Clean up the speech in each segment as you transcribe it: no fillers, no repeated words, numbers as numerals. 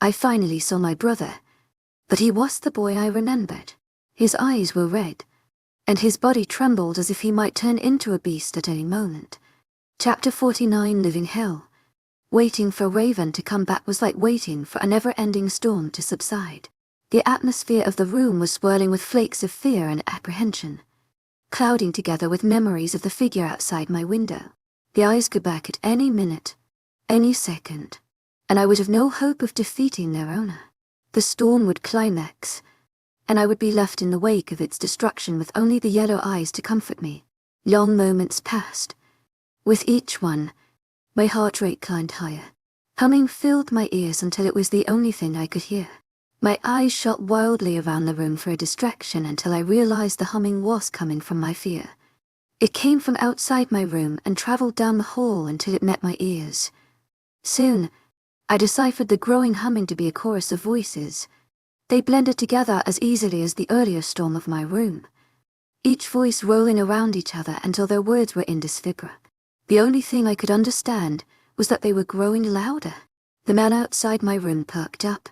I finally saw my brother, but he was the boy I remembered. His eyes were red, and his body trembled as if he might turn into a beast at any moment. Chapter 49, Living Hell. Waiting for Raven to come back was like waiting for a never-ending storm to subside. The atmosphere of the room was swirling with flakes of fear and apprehension, clouding together with memories of the figure outside my window. The eyes could back at any minute, any second, and I would have no hope of defeating their owner. The storm would climax, and I would be left in the wake of its destruction with only the yellow eyes to comfort me. Long moments passed. With each one, my heart rate climbed higher. Humming filled my ears until it was the only thing I could hear. My eyes shot wildly around the room for a distraction until I realized the humming was coming from my fear. It came from outside my room and traveled down the hall until it met my ears. Soon, I deciphered the growing humming to be a chorus of voices. They blended together as easily as the earlier storm of my room, each voice rolling around each other until their words were indistinguishable. The only thing I could understand was that they were growing louder. The man outside my room perked up.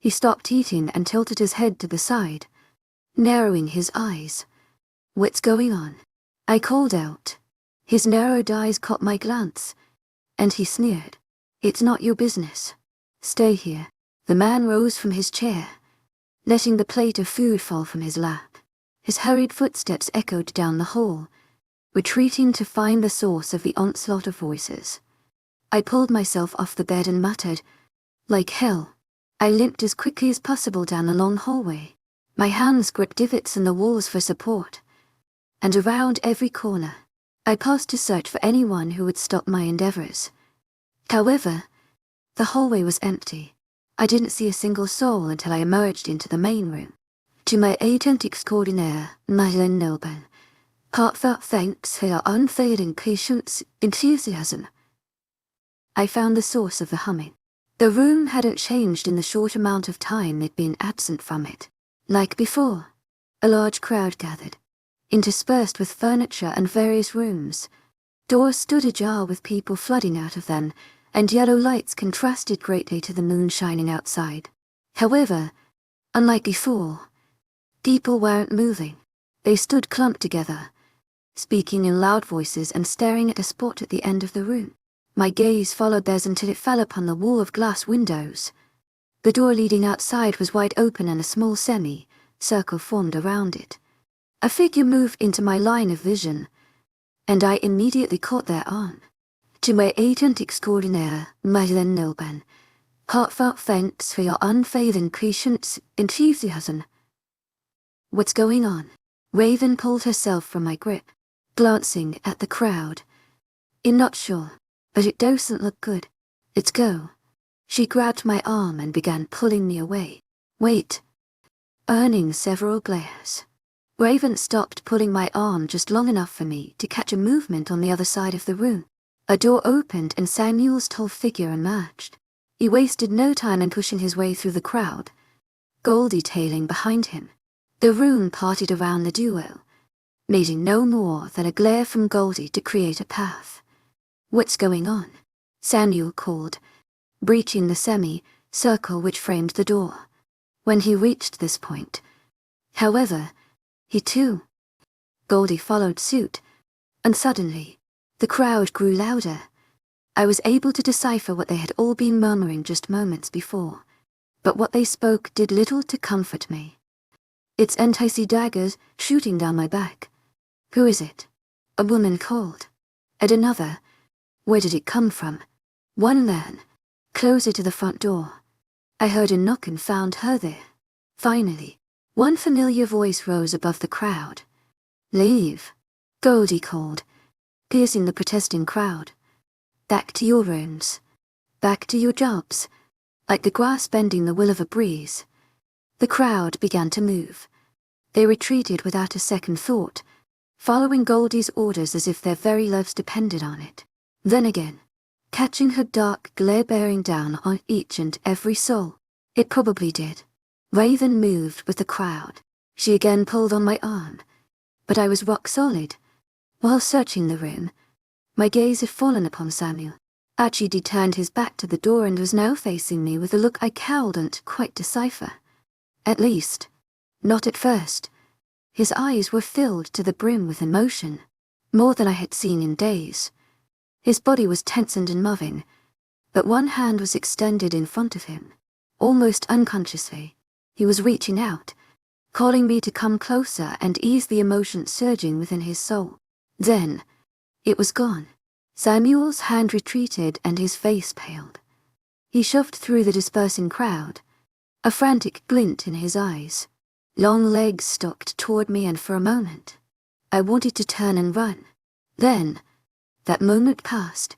He stopped eating and tilted his head to the side, narrowing his eyes. "What's going on?" I called out. His narrowed eyes caught my glance, and he sneered. "It's not your business. Stay here." The man rose from his chair, letting the plate of food fall from his lap. His hurried footsteps echoed down the hall, retreating to find the source of the onslaught of voices. I pulled myself off the bed and muttered, "Like hell." I limped as quickly as possible down the long hallway. My hands gripped divots in the walls for support, and around every corner, I paused to search for anyone who would stop my endeavors. However, the hallway was empty. I didn't see a single soul until I emerged into the main room. To my agent extraordinaire, webnovel, heartfelt thanks for your unfailing patience, enthusiasm. I found the source of the humming. The room hadn't changed in the short amount of time they'd been absent from it. Like before, a large crowd gathered, interspersed with furniture and various rooms. Doors stood ajar with people flooding out of them, and yellow lights contrasted greatly to the moon shining outside. However, unlike before, people weren't moving. They stood clumped together, speaking in loud voices and staring at a spot at the end of the room. My gaze followed theirs until it fell upon the wall of glass windows. The door leading outside was wide open and a small semi-circle formed around it. A figure moved into my line of vision, and I immediately caught their arm. To my agent extraordinaire, webnovel, heartfelt thanks for your unfailing patience, enthusiasm. What's going on? Raven pulled herself from my grip, glancing at the crowd. "I'm not sure, but it doesn't look good. Let's go." She grabbed my arm and began pulling me away. "Wait." Earning several glares, Raven stopped pulling my arm just long enough for me to catch a movement on the other side of the room. A door opened and Samuel's tall figure emerged. He wasted no time in pushing his way through the crowd, Goldie tailing behind him. The room parted around the duo, needing no more than a glare from Goldie to create a path. "What's going on?" Samuel called, breaching the semi-circle which framed the door. When he reached this point, however, he too. Goldie followed suit, and suddenly, the crowd grew louder. I was able to decipher what they had all been murmuring just moments before, but what they spoke did little to comfort me. "It's NTC daggers shooting down my back." "Who is it?" a woman called. And another, "Where did it come from?" One ran closer to the front door. I heard a knock and found her there. Finally, one familiar voice rose above the crowd. "Leave," Goldie called, piercing the protesting crowd. "Back to your rooms. Back to your jobs." Like the grass bending the will of a breeze, the crowd began to move. They retreated without a second thought, following Goldie's orders as if their very lives depended on it. Then again, catching her dark glare bearing down on each and every soul. It probably did. Raven moved with the crowd. She again pulled on my arm, but I was rock solid. While searching the room, my gaze had fallen upon Samuel. Archie turned his back to the door and was now facing me with a look I couldn't quite decipher. At least, not at first. His eyes were filled to the brim with emotion, more than I had seen in days. His body was tense and unmoving, but one hand was extended in front of him. Almost unconsciously, he was reaching out, calling me to come closer and ease the emotion surging within his soul. Then, it was gone. Samuel's hand retreated and his face paled. He shoved through the dispersing crowd, a frantic glint in his eyes. Long legs stalked toward me, and for a moment, I wanted to turn and run. Then, that moment passed,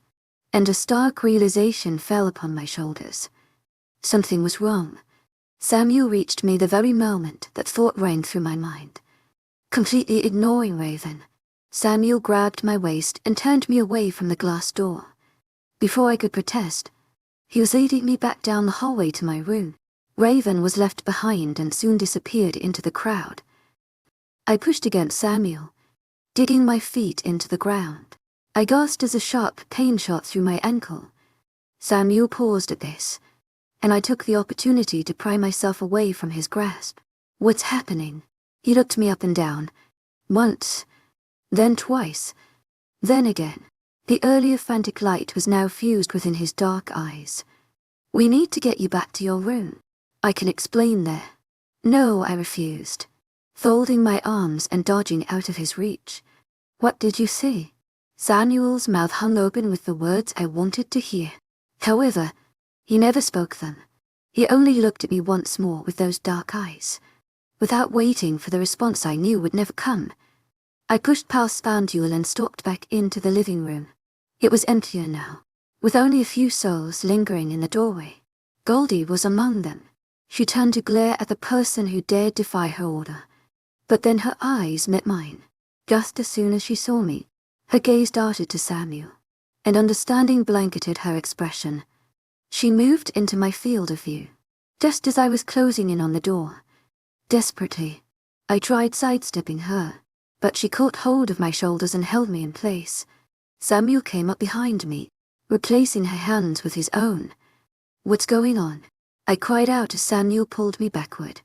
and a stark realization fell upon my shoulders. Something was wrong. Samuel reached me the very moment that thought rang through my mind. Completely ignoring Raven, Samuel grabbed my waist and turned me away from the glass door. Before I could protest, he was leading me back down the hallway to my room. Raven was left behind and soon disappeared into the crowd. I pushed against Samuel, digging my feet into the ground. I gasped as a sharp pain shot through my ankle. Samuel paused at this, and I took the opportunity to pry myself away from his grasp. What's happening? He looked me up and down, once, then twice, then again. The earlier frantic light was now fused within his dark eyes. We need to get you back to your room. I can explain there. No, I refused, folding my arms and dodging out of his reach. What did you see? Samuel's mouth hung open with the words I wanted to hear. However, he never spoke them. He only looked at me once more with those dark eyes. Without waiting for the response I knew would never come, I pushed past Samuel and stalked back into the living room. It was emptier now, with only a few souls lingering in the doorway. Goldie was among them. She turned to glare at the person who dared defy her order. But then her eyes met mine. Just as soon as she saw me, her gaze darted to Samuel, and understanding blanketed her expression. She moved into my field of view, just as I was closing in on the door. Desperately, I tried sidestepping her, but she caught hold of my shoulders and held me in place. Samuel came up behind me, replacing her hands with his own. What's going on? I cried out as Samuel pulled me backward.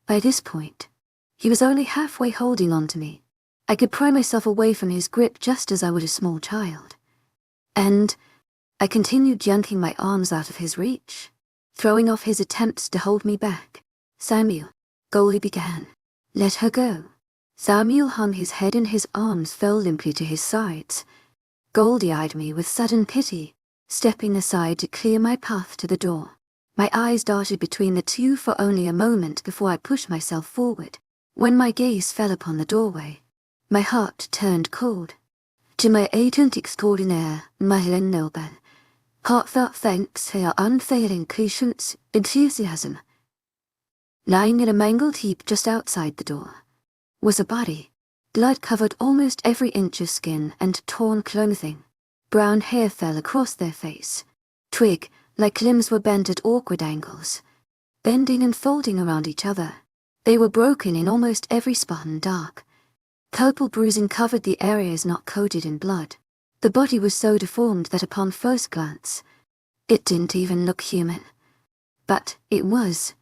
By this point, he was only halfway holding on to me. I could pry myself away from his grip just as I would a small child. And I continued yanking my arms out of his reach, throwing off his attempts to hold me back. Samuel, Goldie began. Let her go. Samuel hung his head and his arms fell limply to his sides. Goldie eyed me with sudden pity, stepping aside to clear my path to the door. My eyes darted between the two for only a moment before I pushed myself forward. When my gaze fell upon the doorway, my heart turned cold. To my agent extraordinaire, Hélène Noble, heartfelt thanks for your unfailing patience, enthusiasm. Lying in a mangled heap just outside the door was a body. Blood covered almost every inch of skin and torn clothing. Brown hair fell across their face. Twig-like limbs were bent at awkward angles, bending and folding around each other. They were broken in almost every spot and dark. Purple bruising covered the areas not coated in blood. The body was so deformed that upon first glance, it didn't even look human. But it was.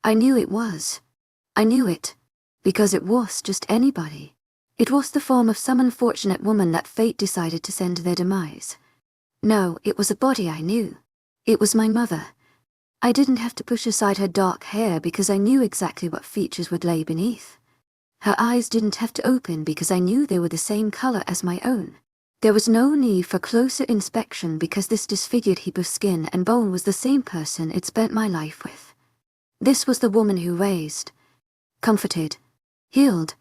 I knew it was. I knew it, because it was just anybody. It was the form of some unfortunate woman that fate decided to send to their demise. No, it was a body I knew. It was my mother. I didn't have to push aside her dark hair because I knew exactly what features would lay beneath. Her eyes didn't have to open because I knew they were the same color as my own. There was no need for closer inspection because this disfigured heap of skin and bone was the same person I'd spent my life with. This was the woman who raised, comforted, healed,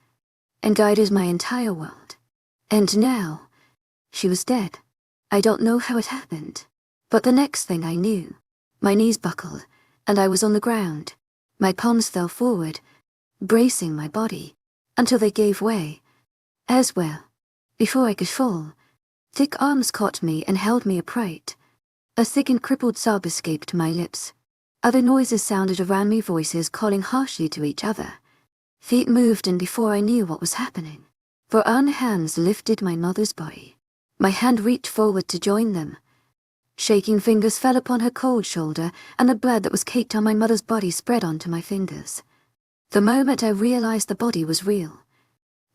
and guided my entire world. And now, she was dead. I don't know how it happened, but the next thing I knew, my knees buckled, and I was on the ground. My palms fell forward, bracing my body, until they gave way. As well, before I could fall, thick arms caught me and held me upright. A thick and crippled sob escaped my lips. Other noises sounded around me, voices calling harshly to each other. Feet moved, and before I knew what was happening, 4 hands lifted my mother's body. My hand reached forward to join them, Shaking fingers fell upon her cold shoulder, and the blood that was caked on my mother's body spread onto my fingers. The moment I realized the body was real,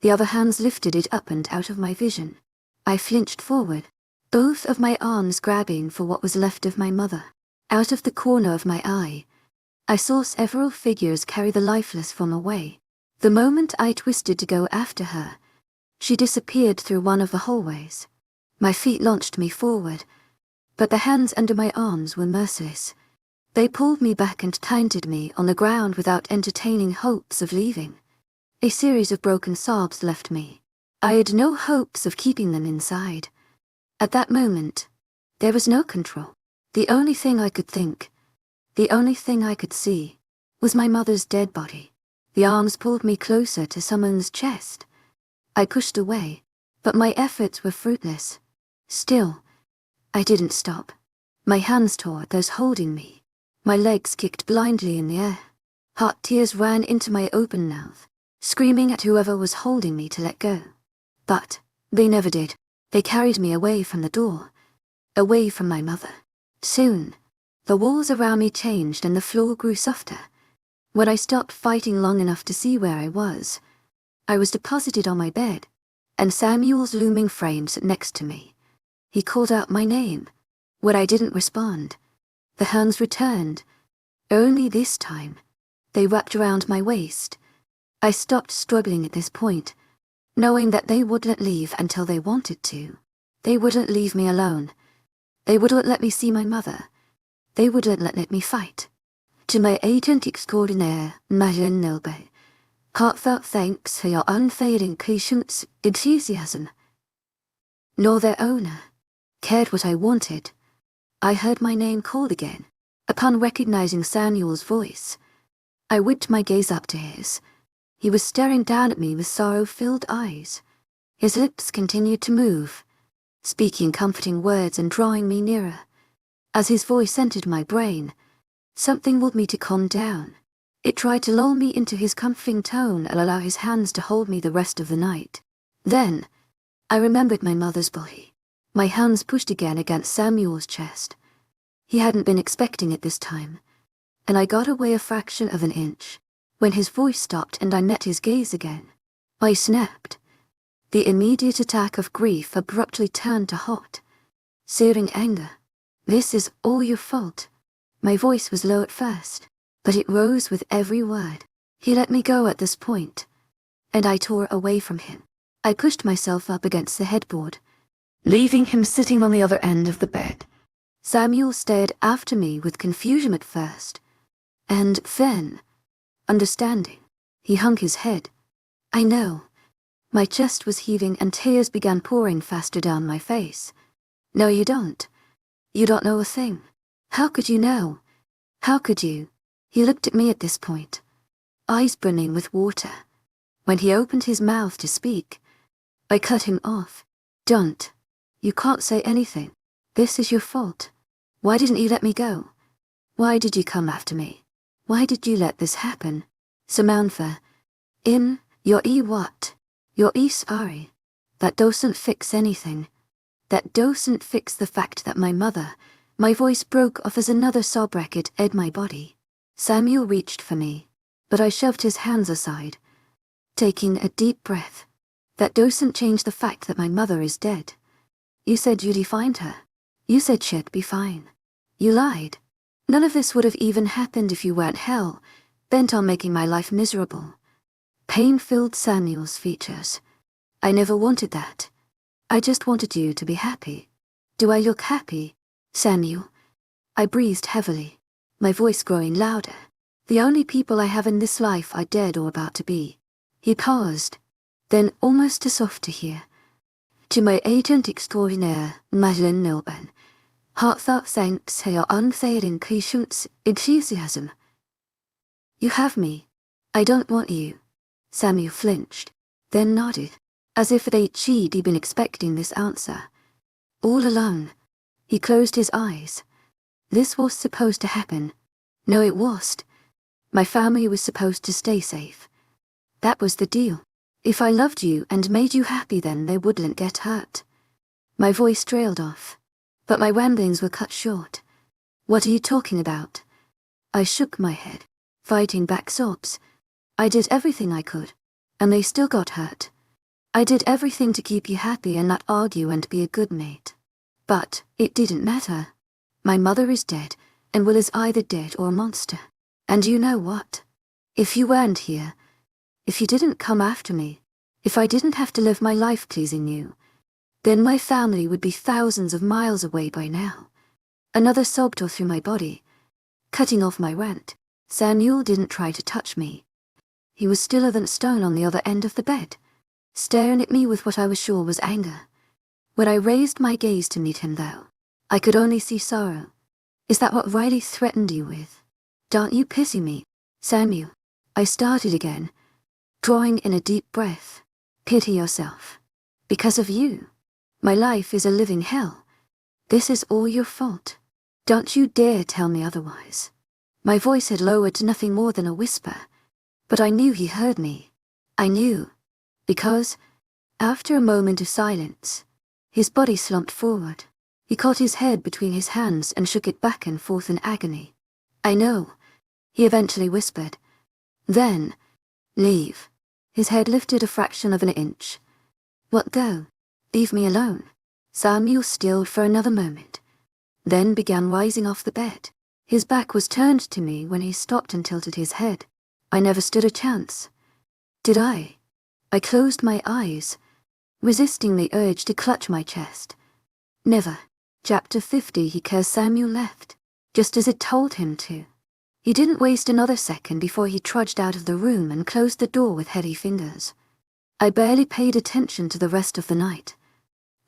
the other hands lifted it up and out of my vision. I flinched forward, both of my arms grabbing for what was left of my mother. Out of the corner of my eye, I saw several figures carry the lifeless form away. The moment I twisted to go after her, she disappeared through one of the hallways. My feet launched me forward, but the hands under my arms were merciless. They pulled me back and planted me on the ground without entertaining hopes of leaving. A series of broken sobs left me. I had no hopes of keeping them inside. At that moment, there was no control. The only thing I could think, the only thing I could see, was my mother's dead body. The arms pulled me closer to someone's chest. I pushed away, but my efforts were fruitless. Still, I didn't stop. My hands tore at those holding me. My legs kicked blindly in the air. Hot tears ran into my open mouth, screaming at whoever was holding me to let go. But they never did. They carried me away from the door, away from my mother. Soon, the walls around me changed and the floor grew softer. When I stopped fighting long enough to see where I was deposited on my bed, and Samuel's looming frame sat next to me. He called out my name. When I didn't respond, the hands returned. Only this time, they wrapped around my waist. I stopped struggling at this point, knowing that they wouldn't leave until they wanted to. They wouldn't leave me alone. They wouldn't let me see my mother. They wouldn't let me fight. To my agent extraordinaire, webnovel, heartfelt thanks for your unfailing patience, enthusiasm. Nor their owner cared what I wanted. I heard my name called again. Upon recognizing Samuel's voice, I whipped my gaze up to his. He was staring down at me with sorrow-filled eyes. His lips continued to move, speaking comforting words and drawing me nearer. As his voice entered my brain, something willed me to calm down. It tried to lull me into his comforting tone and allow his hands to hold me the rest of the night. Then, I remembered my mother's body. My hands pushed again against Samuel's chest. He hadn't been expecting it this time, and I got away a fraction of an inch. When his voice stopped and I met his gaze again, I snapped. The immediate attack of grief abruptly turned to hot, searing anger. This is all your fault. My voice was low at first, but it rose with every word. He let me go at this point, and I tore away from him. I pushed myself up against the headboard, leaving him sitting on the other end of the bed. Samuel stared after me with confusion at first, and then, understanding, he hung his head. I know. My chest was heaving and tears began pouring faster down my face. No, you don't. You don't know a thing. How could you know? How could you? He looked at me at this point, eyes brimming with water. When he opened his mouth to speak, I cut him off. Don't. You can't say anything. This is your fault. Why didn't you let me go? Why did you come after me? Why did you let this happen? Samantha, you're what? You're sorry. That doesn't fix anything. That doesn't fix the fact that my mother. My voice broke off as another sob racket ate my body. Samuel reached for me, but I shoved his hands aside, taking a deep breath. That doesn't change the fact that my mother is dead. You said you'd find her. You said she'd be fine. You lied. None of this would have even happened if you weren't hell, bent on making my life miserable. Pain filled Samuel's features. I never wanted that. I just wanted you to be happy. Do I look happy, Samuel? I breathed heavily, my voice growing louder. The only people I have in this life are dead or about to be. He paused, then almost too soft to hear. To my agent extraordinaire, webnovel, heartfelt thanks for your unfailing patience, enthusiasm. You have me. I don't want you. Samuel flinched, then nodded, as if he'd been expecting this answer. All alone, he closed his eyes. This was supposed to happen. No, it wasn't. My family was supposed to stay safe. That was the deal. If I loved you and made you happy, then they wouldn't get hurt. My voice trailed off. But my ramblings were cut short. What are you talking about? I shook my head, fighting back sobs. I did everything I could, and they still got hurt. I did everything to keep you happy and not argue and be a good mate. But it didn't matter. My mother is dead, and Will is either dead or a monster. And you know what? If you weren't here, if you didn't come after me, if I didn't have to live my life pleasing you, then my family would be thousands of miles away by now. Another sob tore through my body, cutting off my rant. Samuel didn't try to touch me. He was stiller than stone on the other end of the bed, staring at me with what I was sure was anger. When I raised my gaze to meet him, though, I could only see sorrow. Is that what Riley threatened you with? Don't you pity me, Samuel? I started again, drawing in a deep breath. Pity yourself. Because of you, my life is a living hell. This is all your fault. Don't you dare tell me otherwise. My voice had lowered to nothing more than a whisper, but I knew he heard me. I knew, because, after a moment of silence, his body slumped forward. He caught his head between his hands and shook it back and forth in agony. I know, he eventually whispered. Then, leave. His head lifted a fraction of an inch. What go? Leave me alone. Samuel stilled for another moment, then began rising off the bed. His back was turned to me when he stopped and tilted his head. I never stood a chance. Did I? I closed my eyes, resisting the urge to clutch my chest. Never. Chapter 50. He cursed. Samuel left, just as it told him to. He didn't waste another second before he trudged out of the room and closed the door with heavy fingers. I barely paid attention to the rest of the night.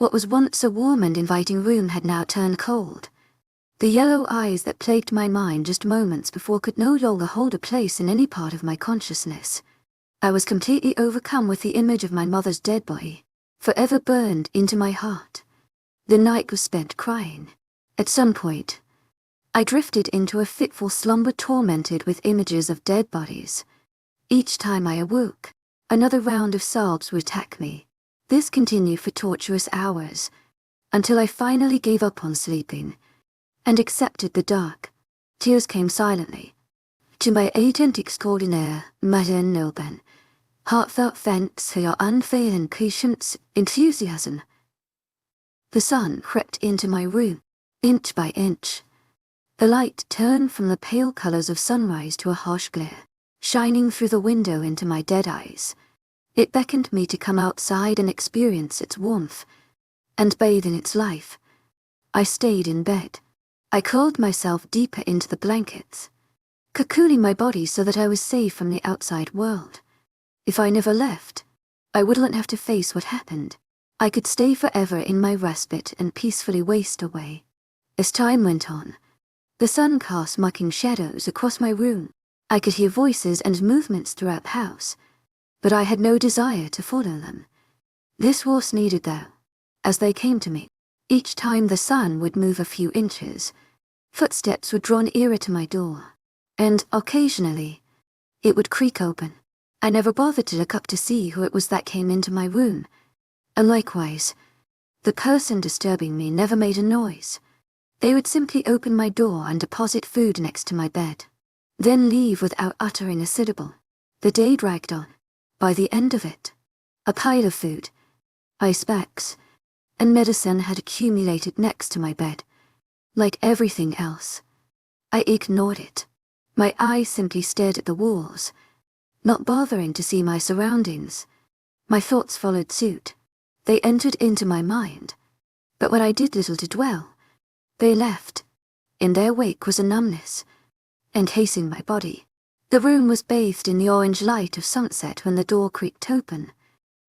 What was once a warm and inviting room had now turned cold. The yellow eyes that plagued my mind just moments before could no longer hold a place in any part of my consciousness. I was completely overcome with the image of my mother's dead body, forever burned into my heart. The night was spent crying. At some point, I drifted into a fitful slumber tormented with images of dead bodies. Each time I awoke, another round of sobs would attack me. This continued for torturous hours, until I finally gave up on sleeping and accepted the dark. Tears came silently. To my agent extraordinaire, Madame Nilben, heartfelt thanks for your unfailing patience, enthusiasm. The sun crept into my room, inch by inch. The light turned from the pale colors of sunrise to a harsh glare, shining through the window into my dead eyes. It beckoned me to come outside and experience its warmth, and bathe in its life. I stayed in bed. I curled myself deeper into the blankets, cocooning my body so that I was safe from the outside world. If I never left, I wouldn't have to face what happened. I could stay forever in my respite and peacefully waste away. As time went on, the sun cast mocking shadows across my room. I could hear voices and movements throughout the house, but I had no desire to follow them. This was needed, though, as they came to me. Each time the sun would move a few inches, footsteps would draw nearer to my door, and occasionally, it would creak open. I never bothered to look up to see who it was that came into my room, and likewise, the person disturbing me never made a noise. They would simply open my door and deposit food next to my bed, then leave without uttering a syllable. The day dragged on. By the end of it, a pile of food, ice packs, and medicine had accumulated next to my bed. Like everything else, I ignored it. My eyes simply stared at the walls, not bothering to see my surroundings. My thoughts followed suit. They entered into my mind, but when I did little to dwell, they left. In their wake was a numbness, encasing my body. The room was bathed in the orange light of sunset when the door creaked open.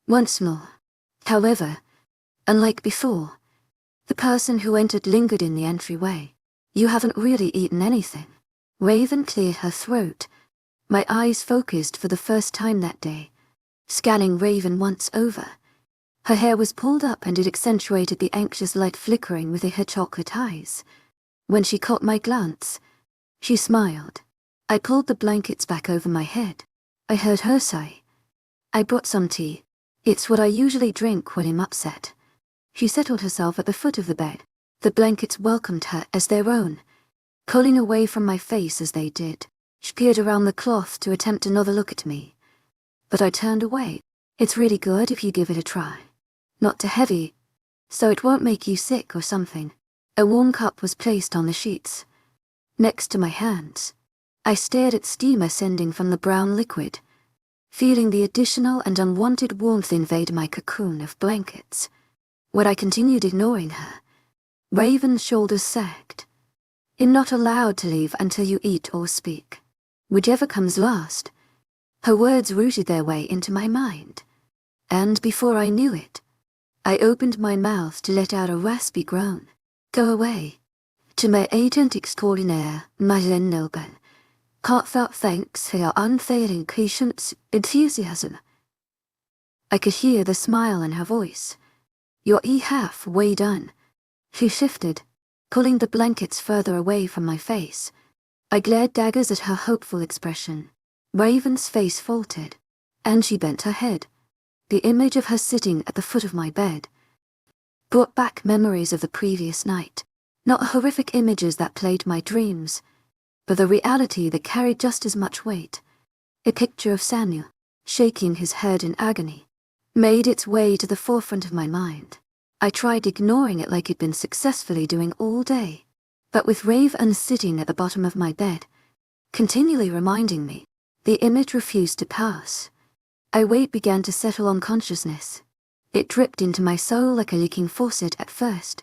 Once more, however, unlike before, the person who entered lingered in the entryway. You haven't really eaten anything. Raven cleared her throat. My eyes focused for the first time that day, scanning Raven once over. Her hair was pulled up and it accentuated the anxious light flickering within her chocolate eyes. When she caught my glance, she smiled. I pulled the blankets back over my head. I heard her sigh. I brought some tea. It's what I usually drink when I'm upset. She settled herself at the foot of the bed, The blankets welcomed her as their own, pulling away from my face as they did. She peered around the cloth to attempt another look at me, but I turned away. It's really good if you give it a try. Not too heavy, so it won't make you sick or something. A warm cup was placed on the sheets, next to my hands. I stared at steam ascending from the brown liquid, feeling the additional and unwanted warmth invade my cocoon of blankets. When I continued ignoring her, Raven's shoulders sagged. You're not allowed to leave until you eat or speak. Whichever comes last. Her words rooted their way into my mind, and before I knew it, I opened my mouth to let out a raspy groan. Go away. To my agent extraordinaire, Love, heartfelt thanks for your unfailing patience, enthusiasm. I could hear the smile in her voice. You're halfway done. She shifted, pulling the blankets further away from my face. I glared daggers at her hopeful expression. Raven's face faltered, and she bent her head. The image of her sitting at the foot of my bed brought back memories of the previous night. Not horrific images that played my dreams, but the reality that carried just as much weight. A picture of Samuel, shaking his head in agony, made its way to the forefront of my mind. I tried ignoring it like it'd been successfully doing all day, but with Raven sitting at the bottom of my bed, continually reminding me, the image refused to pass. A weight began to settle on consciousness. It dripped into my soul like a leaking faucet at first,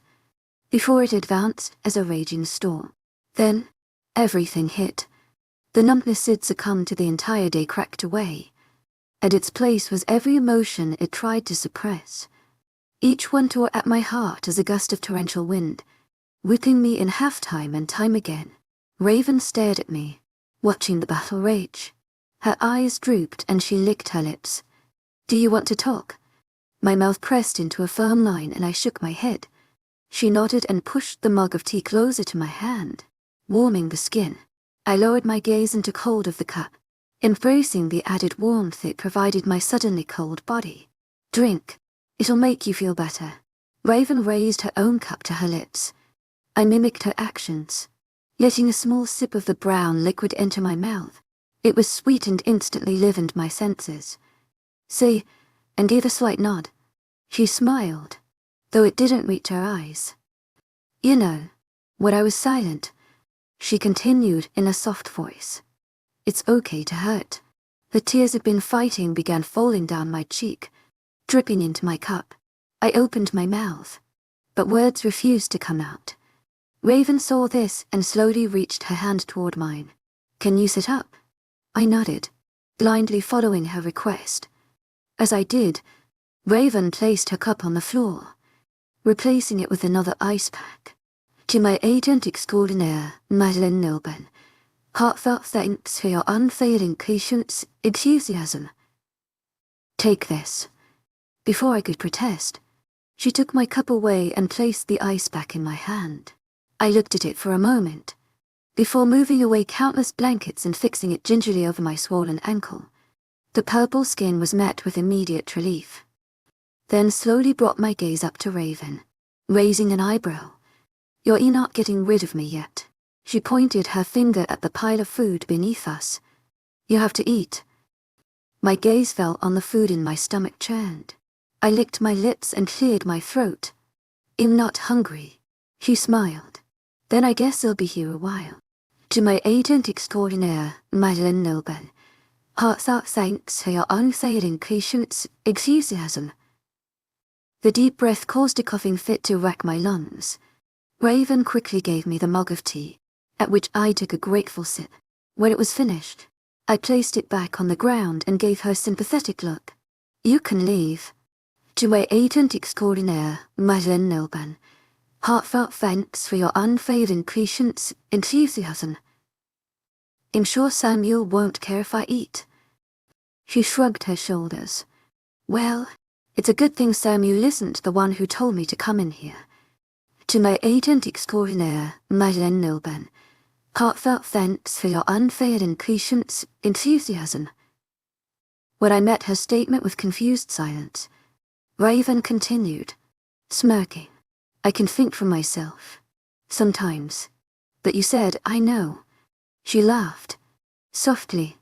before it advanced as a raging storm. Then, everything hit. The numbness had succumbed to the entire day cracked away. At its place was every emotion it tried to suppress. Each one tore at my heart as a gust of torrential wind, whipping me in half-time and time again. Raven stared at me, watching the battle rage. Her eyes drooped and she licked her lips. Do you want to talk? My mouth pressed into a firm line and I shook my head. She nodded and pushed the mug of tea closer to my hand, warming the skin. I lowered my gaze and took hold of the cup, embracing the added warmth it provided my suddenly cold body. Drink. It'll make you feel better. Raven raised her own cup to her lips. I mimicked her actions, letting a small sip of the brown liquid enter my mouth. It was sweet and instantly livened my senses. See, and gave a slight nod. She smiled, though it didn't reach her eyes. You know, when I was silent, she continued in a soft voice. It's okay to hurt. The tears had been fighting began falling down my cheek, dripping into my cup. I opened my mouth, but words refused to come out. Raven saw this and slowly reached her hand toward mine. Can you sit up? I nodded, blindly following her request. As I did, Raven placed her cup on the floor, replacing it with another ice pack. To my agent extraordinaire, Love, heartfelt thanks for your unfailing patience, enthusiasm. Take this. Before I could protest, she took my cup away and placed the ice back in my hand. I looked at it for a moment, before moving away countless blankets and fixing it gingerly over my swollen ankle. The purple skin was met with immediate relief. Then slowly brought my gaze up to Raven, raising an eyebrow. You're not getting rid of me yet. She pointed her finger at the pile of food beneath us. You have to eat. My gaze fell on the food in my stomach churned. I licked my lips and cleared my throat. I'm not hungry. She smiled. Then I guess I'll be here a while. To my agent extraordinaire, Love, heartfelt thanks for your unfailing patience, enthusiasm. The deep breath caused a coughing fit to rack my lungs. Raven quickly gave me the mug of tea, at which I took a grateful sip. When it was finished, I placed it back on the ground and gave her a sympathetic look. You can leave. To my agent extraordinaire, Love, heartfelt thanks for your unfailing patience, enthusiasm. I'm sure Samuel won't care if I eat. She shrugged her shoulders. Well, it's a good thing Samuel isn't the one who told me to come in here. To my agent extraordinaire, Love, heartfelt thanks for your unfailing patience, enthusiasm. When I met her statement with confused silence, Raven continued, smirking. I can think for myself. Sometimes. But you said, I know. She laughed. Softly.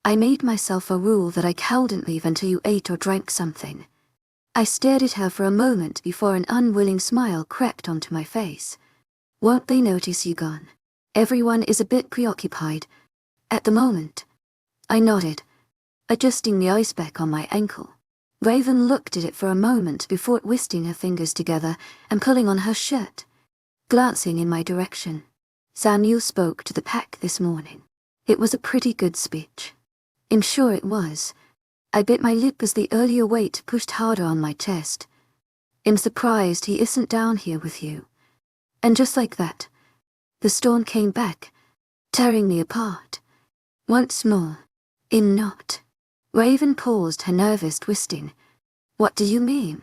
I made myself a rule that I couldn't leave until you ate or drank something. I stared at her for a moment before an unwilling smile crept onto my face. Won't they notice you gone? Everyone is a bit preoccupied. At the moment. I nodded, adjusting the ice pack on my ankle. Raven looked at it for a moment before twisting her fingers together and pulling on her shirt. Glancing in my direction. Samuel spoke to the pack this morning. It was a pretty good speech. I'm sure it was. I bit my lip as the earlier weight pushed harder on my chest. I'm surprised he isn't down here with you. And just like that, the storm came back, tearing me apart. Once more. I'm not. Raven paused, her nervous twisting. What do you mean?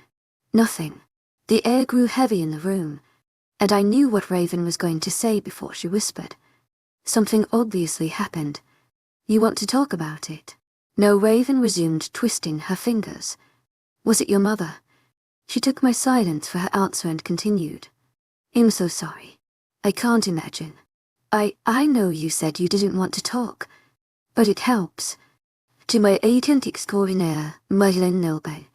Nothing. The air grew heavy in the room, and I knew what Raven was going to say before she whispered. Something obviously happened. You want to talk about it? No, Raven resumed, twisting her fingers. Was it your mother? She took my silence for her answer and continued. I'm so sorry. I can't imagine. I know you said you didn't want to talk, but it helps. To my agent extraordinaire, Madeleine Nilbe,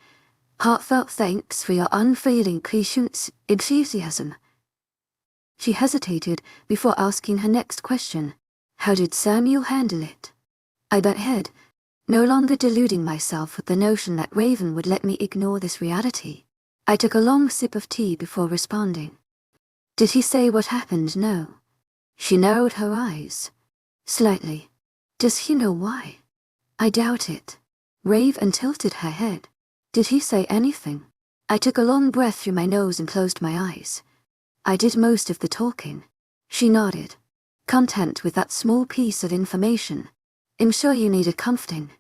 heartfelt thanks for your unfailing patience, enthusiasm. She hesitated before asking her next question. How did Samuel handle it? I bent head, no longer deluding myself with the notion that Raven would let me ignore this reality. I took a long sip of tea before responding. Did he say what happened? No. She narrowed her eyes. Slightly. Does he know why? I doubt it. Raven tilted her head. Did he say anything? I took a long breath through my nose and closed my eyes. I did most of the talking. She nodded, content with that small piece of information. I'm sure you needed comforting.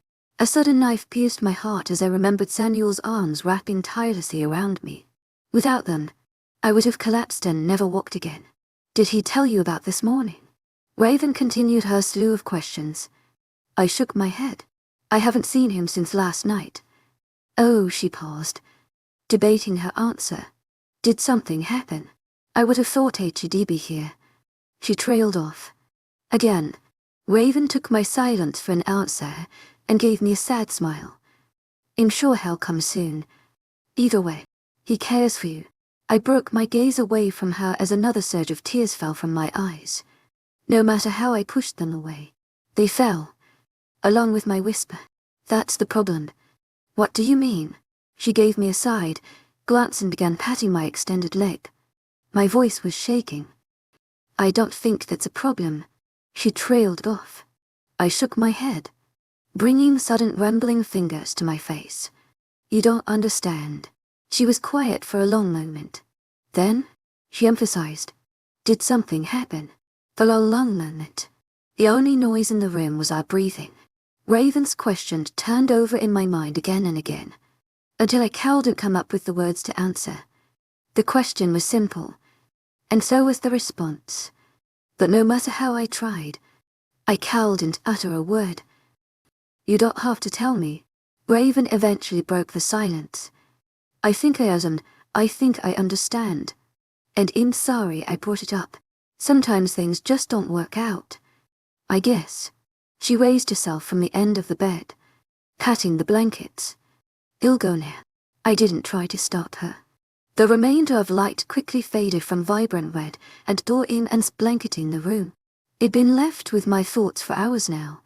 A sudden knife pierced my heart as I remembered Samuel's arms wrapping tirelessly around me. Without them, I would have collapsed and never walked again. Did he tell you about this morning? Raven continued her slew of questions. I shook my head. I haven't seen him since last night. Oh, she paused, debating her answer. Did something happen? I would have thought HED be here. She trailed off. Again, Raven took my silence for an answer and gave me a sad smile. I'm sure he'll come soon. Either way, he cares for you. I broke my gaze away from her as another surge of tears fell from my eyes. No matter how I pushed them away, they fell, along with my whisper. That's the problem. What do you mean? She gave me a side glance and began patting my extended leg. My voice was shaking. I don't think that's a problem. She trailed off. I shook my head, bringing sudden rambling fingers to my face. You don't understand. She was quiet for a long moment. Then, she emphasized. Did something happen? For a long moment. The only noise in the room was our breathing. Raven's question turned over in my mind again and again, until I couldn't come up with the words to answer. The question was simple, and so was the response. But no matter how I tried, I couldn't utter a word. You don't have to tell me. Raven eventually broke the silence. I think I understand. And I'm sorry I brought it up. Sometimes things just don't work out. I guess. She raised herself from the end of the bed, patting the blankets. I'll go now. I didn't try to stop her. The remainder of light quickly faded from vibrant red and tore in and blanketing the room. I'd been left with my thoughts for hours now,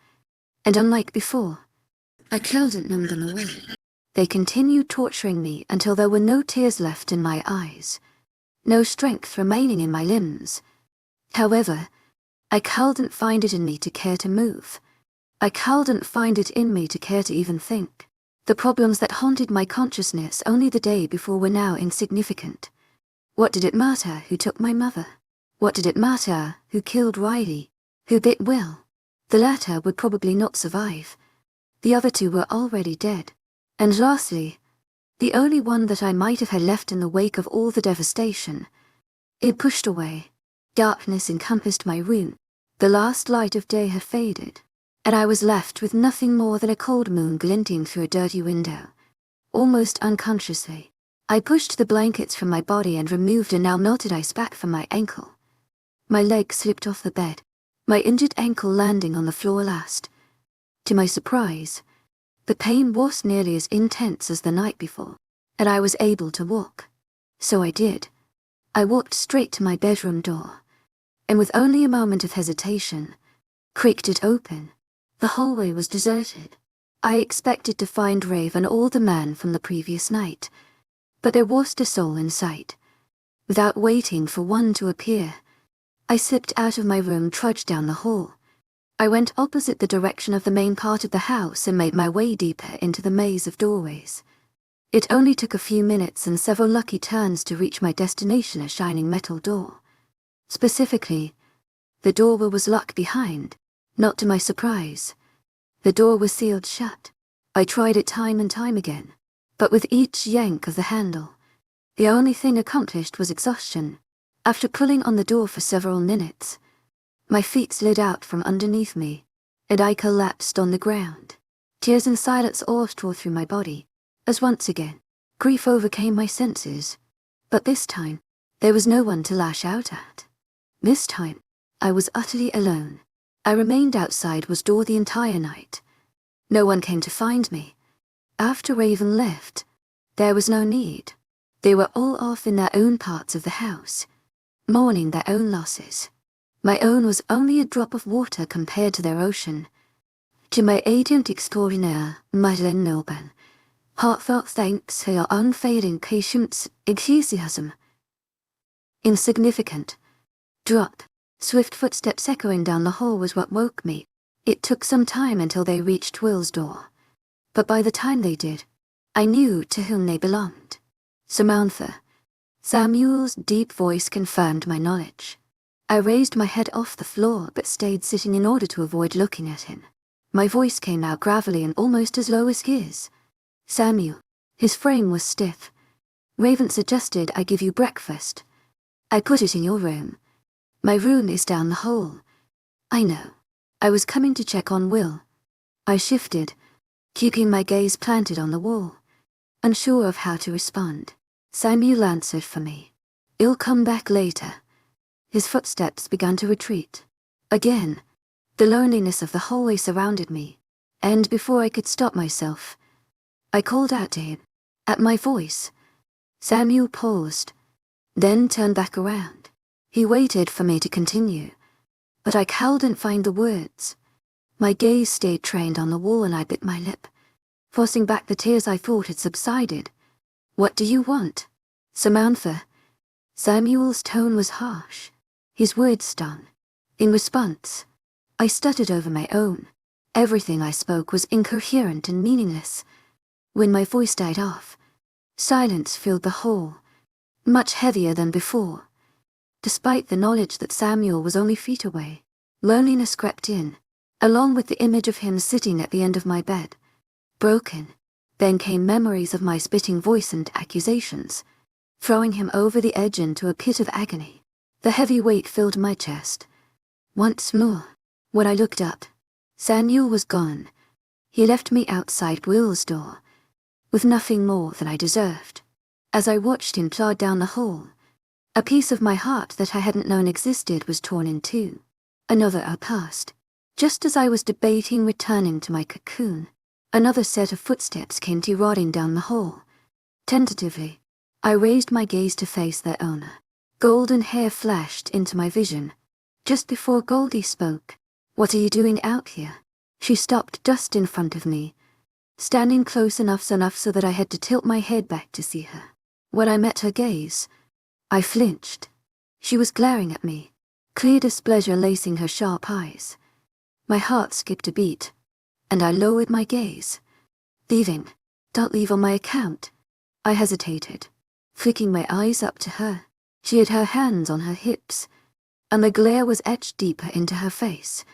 and unlike before, I couldn't numb them away. They continued torturing me until there were no tears left in my eyes, no strength remaining in my limbs. However, I couldn't find it in me to care to move. I couldn't find it in me to care to even think. The problems that haunted my consciousness only the day before were now insignificant. What did it matter who took my mother? What did it matter who killed Riley? Who bit Will? The latter would probably not survive. The other two were already dead. And lastly, the only one that I might have had left in the wake of all the devastation. It pushed away. Darkness encompassed my room. The last light of day had faded, and I was left with nothing more than a cold moon glinting through a dirty window. Almost unconsciously, I pushed the blankets from my body and removed a now melted ice pack from my ankle. My leg slipped off the bed, my injured ankle landing on the floor last. To my surprise, the pain was nearly as intense as the night before, and I was able to walk. So I did. I walked straight to my bedroom door, and with only a moment of hesitation, creaked it open. The hallway was deserted. I expected to find Raven or the man from the previous night, but there wasn't a soul in sight. Without waiting for one to appear, I slipped out of my room, trudged down the hall. I went opposite the direction of the main part of the house and made my way deeper into the maze of doorways. It only took a few minutes and several lucky turns to reach my destination, a shining metal door. Specifically, the door was locked behind. Not to my surprise, the door was sealed shut. I tried it time and time again, but with each yank of the handle, the only thing accomplished was exhaustion. After pulling on the door for several minutes, my feet slid out from underneath me, and I collapsed on the ground. Tears and silence all tore through my body, as once again, grief overcame my senses. But this time, there was no one to lash out at. This time, I was utterly alone. I remained outside was door the entire night. No one came to find me. After Raven left, there was no need. They were all off in their own parts of the house, mourning their own losses. My own was only a drop of water compared to their ocean. To my agent extraordinaire, Madeleine Milban, heartfelt thanks for your unfailing patience, enthusiasm. Insignificant. Drop. Swift footsteps echoing down the hall was what woke me. It took some time until they reached Will's door, but by the time they did, I knew to whom they belonged. Samantha. Samuel's deep voice confirmed my knowledge. I raised my head off the floor but stayed sitting in order to avoid looking at him. My voice came out gravelly and almost as low as his. Samuel. His frame was stiff. Raven suggested I give you breakfast. I put it in your room. My room is down the hall. I know. I was coming to check on Will. I shifted, keeping my gaze planted on the wall, unsure of how to respond. Samuel answered for me. He'll come back later. His footsteps began to retreat. Again, the loneliness of the hallway surrounded me, and before I could stop myself, I called out to him. At my voice, Samuel paused, then turned back around. He waited for me to continue, but I couldn't find the words. My gaze stayed trained on the wall and I bit my lip, forcing back the tears I thought had subsided. What do you want? Samantha. Samuel's tone was harsh. His words stung. In response, I stuttered over my own. Everything I spoke was incoherent and meaningless. When my voice died off, silence filled the hall, much heavier than before. Despite the knowledge that Samuel was only feet away, loneliness crept in, along with the image of him sitting at the end of my bed. Broken, then came memories of my spitting voice and accusations, throwing him over the edge into a pit of agony. The heavy weight filled my chest. Once more, when I looked up, Samuel was gone. He left me outside Will's door, with nothing more than I deserved. As I watched him plod down the hall, a piece of my heart that I hadn't known existed was torn in two. Another hour passed. Just as I was debating returning to my cocoon, another set of footsteps came teroding down the hall. Tentatively, I raised my gaze to face their owner. Golden hair flashed into my vision. Just before Goldie spoke, "What are you doing out here?" She stopped just in front of me, standing close enough so that I had to tilt my head back to see her. When I met her gaze, I flinched. She was glaring at me, clear displeasure lacing her sharp eyes. My heart skipped a beat, and I lowered my gaze. Leaving? Don't leave on my account. I hesitated, flicking my eyes up to her. She had her hands on her hips, and the glare was etched deeper into her face.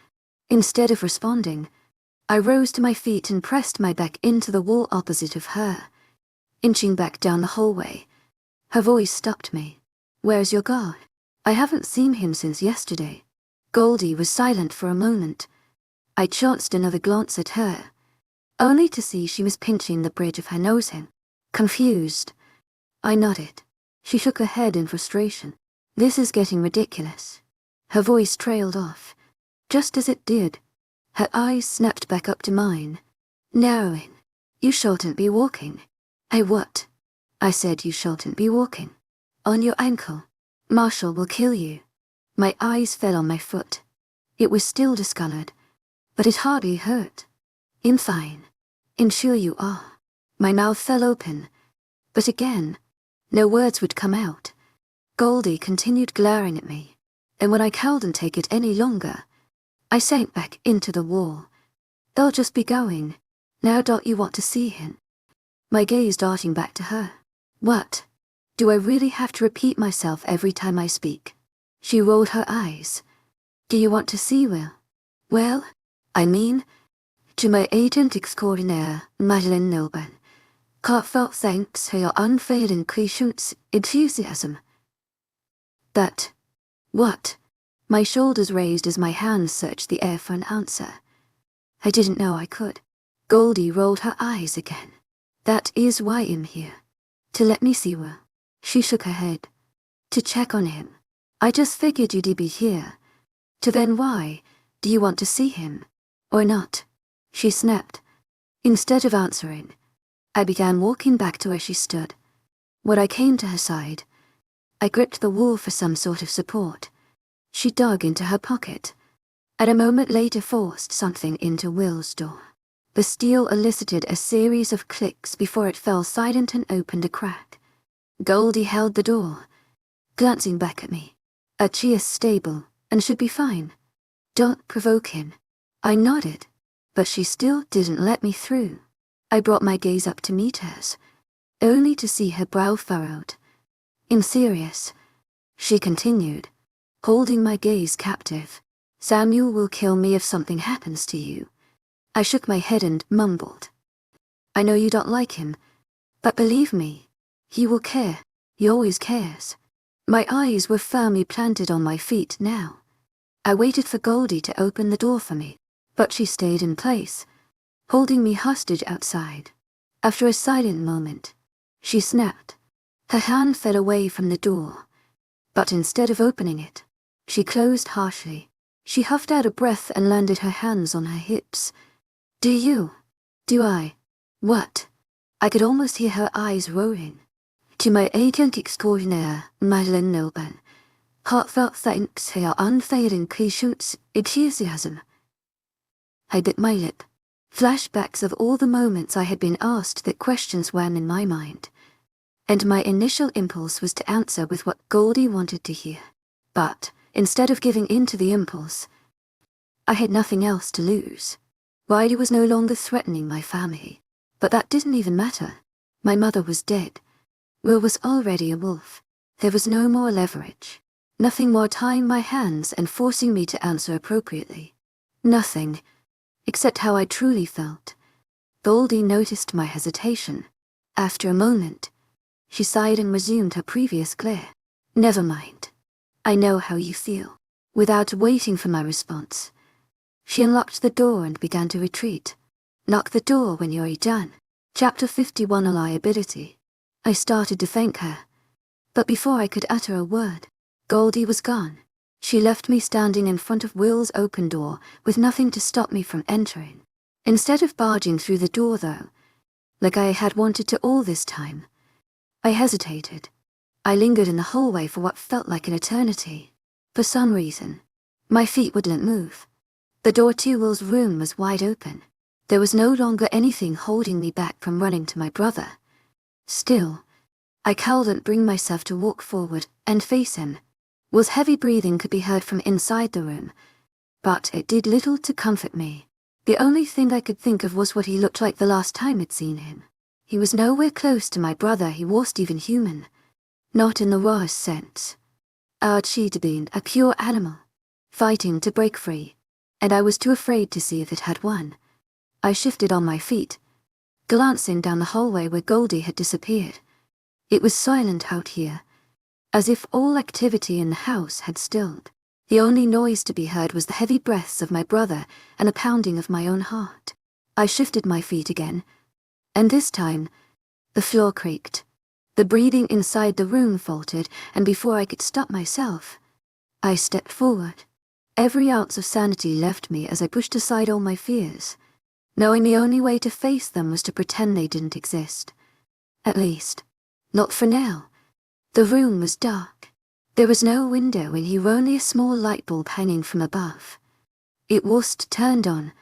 Instead of responding, I rose to my feet and pressed my back into the wall opposite of her. Inching back down the hallway, her voice stopped me. "Where's your guard? I haven't seen him since yesterday." Goldie was silent for a moment. I chanced another glance at her, only to see she was pinching the bridge of her nose. Confused, I nodded. She shook her head in frustration. This is getting ridiculous. Her voice trailed off. Just as it did, her eyes snapped back up to mine, narrowing. You shouldn't be walking. What? I said you shouldn't be walking. On your ankle. Marshall will kill you. My eyes fell on my foot. It was still discolored, but it hardly hurt. I'm fine. I'm sure you are. My mouth fell open, but again, no words would come out. Goldie continued glaring at me, and when I couldn't take it any longer, I sank back into the wall. They'll just be going. Now don't you want to see him? My gaze darting back to her. What? Do I really have to repeat myself every time I speak? She rolled her eyes. Do you want to see Will? Well, I mean, to my agent extraordinaire, Madeleine Milburn. Heartfelt thanks for your unfailing patience, enthusiasm. That. What? My shoulders raised as my hands searched the air for an answer. I didn't know I could. Goldie rolled her eyes again. That is why I'm here. To let me see Will. She shook her head. To check on him. I just figured you'd be here. To then why? Do you want to see him? Or not? She snapped. Instead of answering, I began walking back to where she stood. When I came to her side, I gripped the wall for some sort of support. She dug into her pocket, and a moment later forced something into Will's door. The steel elicited a series of clicks before it fell silent and opened a crack. Goldie held the door, glancing back at me. She is stable and should be fine. Don't provoke him. I nodded, but she still didn't let me through. I brought my gaze up to meet hers, only to see her brow furrowed. I'm serious, she continued, holding my gaze captive. Samuel will kill me if something happens to you. I shook my head and mumbled. I know you don't like him, but believe me, he will care. He always cares. My eyes were firmly planted on my feet now. I waited for Goldie to open the door for me, but she stayed in place, holding me hostage outside. After a silent moment, she snapped. Her hand fell away from the door, but instead of opening it, she closed harshly. She huffed out a breath and landed her hands on her hips. Do I? What? I could almost hear her eyes rolling. To my agent extraordinaire, Madeleine Milburn. Heartfelt thanks for your unfailing patience, enthusiasm. I bit my lip. Flashbacks of all the moments I had been asked that questions ran in my mind, and my initial impulse was to answer with what Goldie wanted to hear. But, instead of giving in to the impulse, I had nothing else to lose. Riley was no longer threatening my family, but that didn't even matter. My mother was dead. Will was already a wolf. There was no more leverage. Nothing more tying my hands and forcing me to answer appropriately. Nothing, except how I truly felt. Goldie noticed my hesitation. After a moment, she sighed and resumed her previous glare. Never mind. I know how you feel. Without waiting for my response, she unlocked the door and began to retreat. Lock the door when you're done. Chapter 51, A Liability. I started to thank her, but before I could utter a word, Goldie was gone. She left me standing in front of Will's open door with nothing to stop me from entering. Instead of barging through the door, though, like I had wanted to all this time, I hesitated. I lingered in the hallway for what felt like an eternity. For some reason, my feet wouldn't move. The door to Will's room was wide open. There was no longer anything holding me back from running to my brother. Still, I couldn't bring myself to walk forward and face him. Will's heavy breathing could be heard from inside the room, but it did little to comfort me. The only thing I could think of was what he looked like the last time I'd seen him. He was nowhere close to my brother. He wasn't even human. Not in the rawest sense. She'd been a pure animal, fighting to break free, and I was too afraid to see if it had won. I shifted on my feet, glancing down the hallway where Goldie had disappeared. It was silent out here, as if all activity in the house had stilled. The only noise to be heard was the heavy breaths of my brother and the pounding of my own heart. I shifted my feet again, and this time, the floor creaked. The breathing inside the room faltered, and before I could stop myself, I stepped forward. Every ounce of sanity left me as I pushed aside all my fears, knowing the only way to face them was to pretend they didn't exist. At least, not for now. The room was dark. There was no window in here, only a small light bulb hanging from above. It wasn't turned on,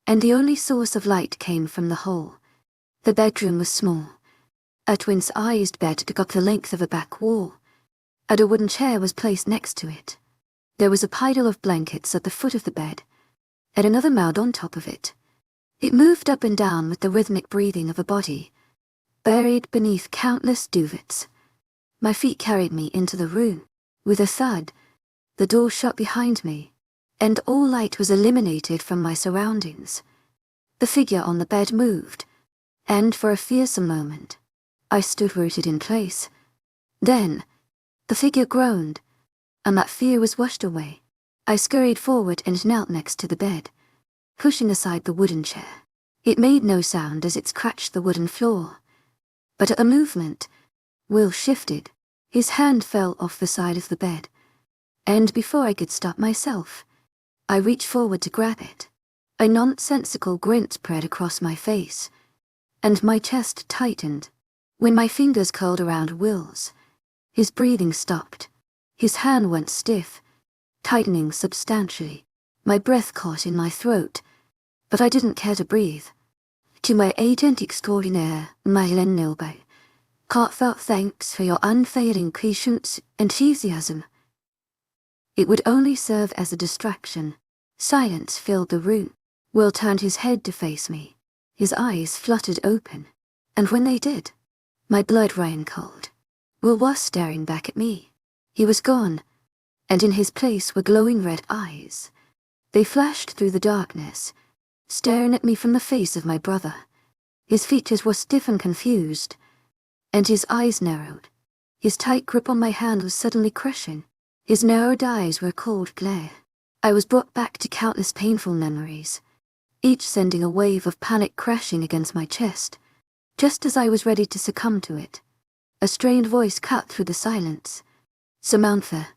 and the only source of light came from the hall. The bedroom was small. A twin-sized bed took up the length of a back wall, and a wooden chair was placed next to it. There was a pile of blankets at the foot of the bed, and another mound on top of it. It moved up and down with the rhythmic breathing of a body, buried beneath countless duvets. My feet carried me into the room. With a thud, the door shut behind me, and all light was eliminated from my surroundings. The figure on the bed moved, and for a fearsome moment, I stood rooted in place. Then, the figure groaned, and that fear was washed away. I scurried forward and knelt next to the bed, pushing aside the wooden chair. It made no sound as it scratched the wooden floor. But at a movement, Will shifted. His hand fell off the side of the bed, and before I could stop myself, I reached forward to grab it. A nonsensical grin spread across my face, and my chest tightened. When my fingers curled around Will's, his breathing stopped. His hand went stiff, tightening substantially. My breath caught in my throat, but I didn't care to breathe. To my agent extraordinaire, webnovel, heartfelt thanks for your unfailing patience and enthusiasm. It would only serve as a distraction. Silence filled the room. Will turned his head to face me. His eyes fluttered open, and when they did, my blood ran cold. Will was staring back at me. He was gone, and in his place were glowing red eyes. They flashed through the darkness, staring at me from the face of my brother. His features were stiff and confused, and his eyes narrowed. His tight grip on my hand was suddenly crushing. His narrowed eyes were a cold glare. I was brought back to countless painful memories, each sending a wave of panic crashing against my chest. Just as I was ready to succumb to it, a strained voice cut through the silence. "Samantha."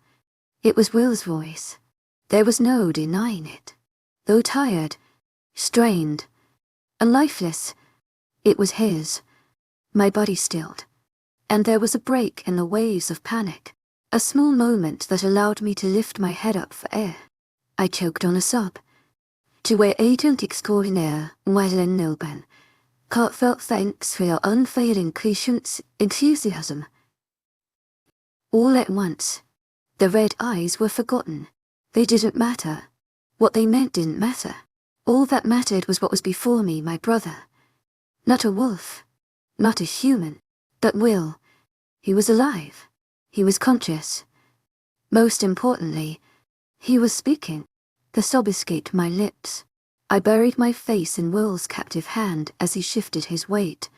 It was Will's voice. There was no denying it. Though tired, strained, and lifeless, it was his. My body stilled, and there was a break in the waves of panic, a small moment that allowed me to lift my head up for air. I choked on a sob. To our agent extraordinaire, webnovel, heartfelt thanks for your unfailing patience, enthusiasm. All at once, the red eyes were forgotten. They didn't matter. What they meant didn't matter. All that mattered was what was before me, my brother. Not a wolf. Not a human, but Will. He was alive. He was conscious. Most importantly, he was speaking. The sob escaped my lips. I buried my face in Will's captive hand as he shifted his weight,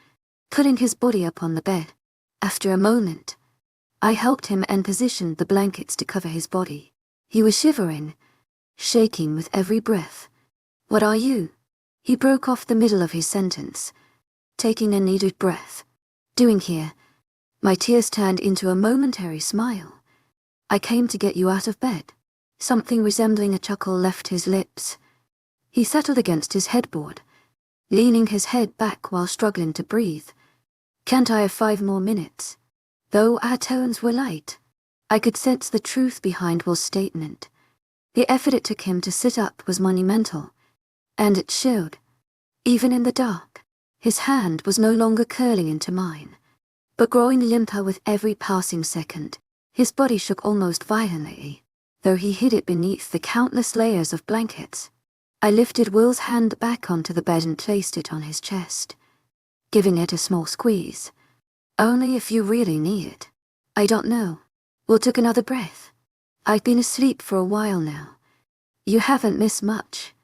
putting his body up on the bed. After a moment, I helped him and positioned the blankets to cover his body. He was shivering, shaking with every breath. "What are you?" He broke off the middle of his sentence, taking a needed breath. "Doing here?" My tears turned into a momentary smile. "I came to get you out of bed." Something resembling a chuckle left his lips. He settled against his headboard, leaning his head back while struggling to breathe. "Can't I have 5 more minutes?" Though our tones were light, I could sense the truth behind Will's statement. The effort it took him to sit up was monumental, and it showed. Even in the dark, his hand was no longer curling into mine, but growing limper with every passing second. His body shook almost violently, though he hid it beneath the countless layers of blankets. I lifted Will's hand back onto the bed and placed it on his chest, giving it a small squeeze. "Only if you really need it." "I don't know." Will took another breath. "I've been asleep for a while now. You haven't missed much."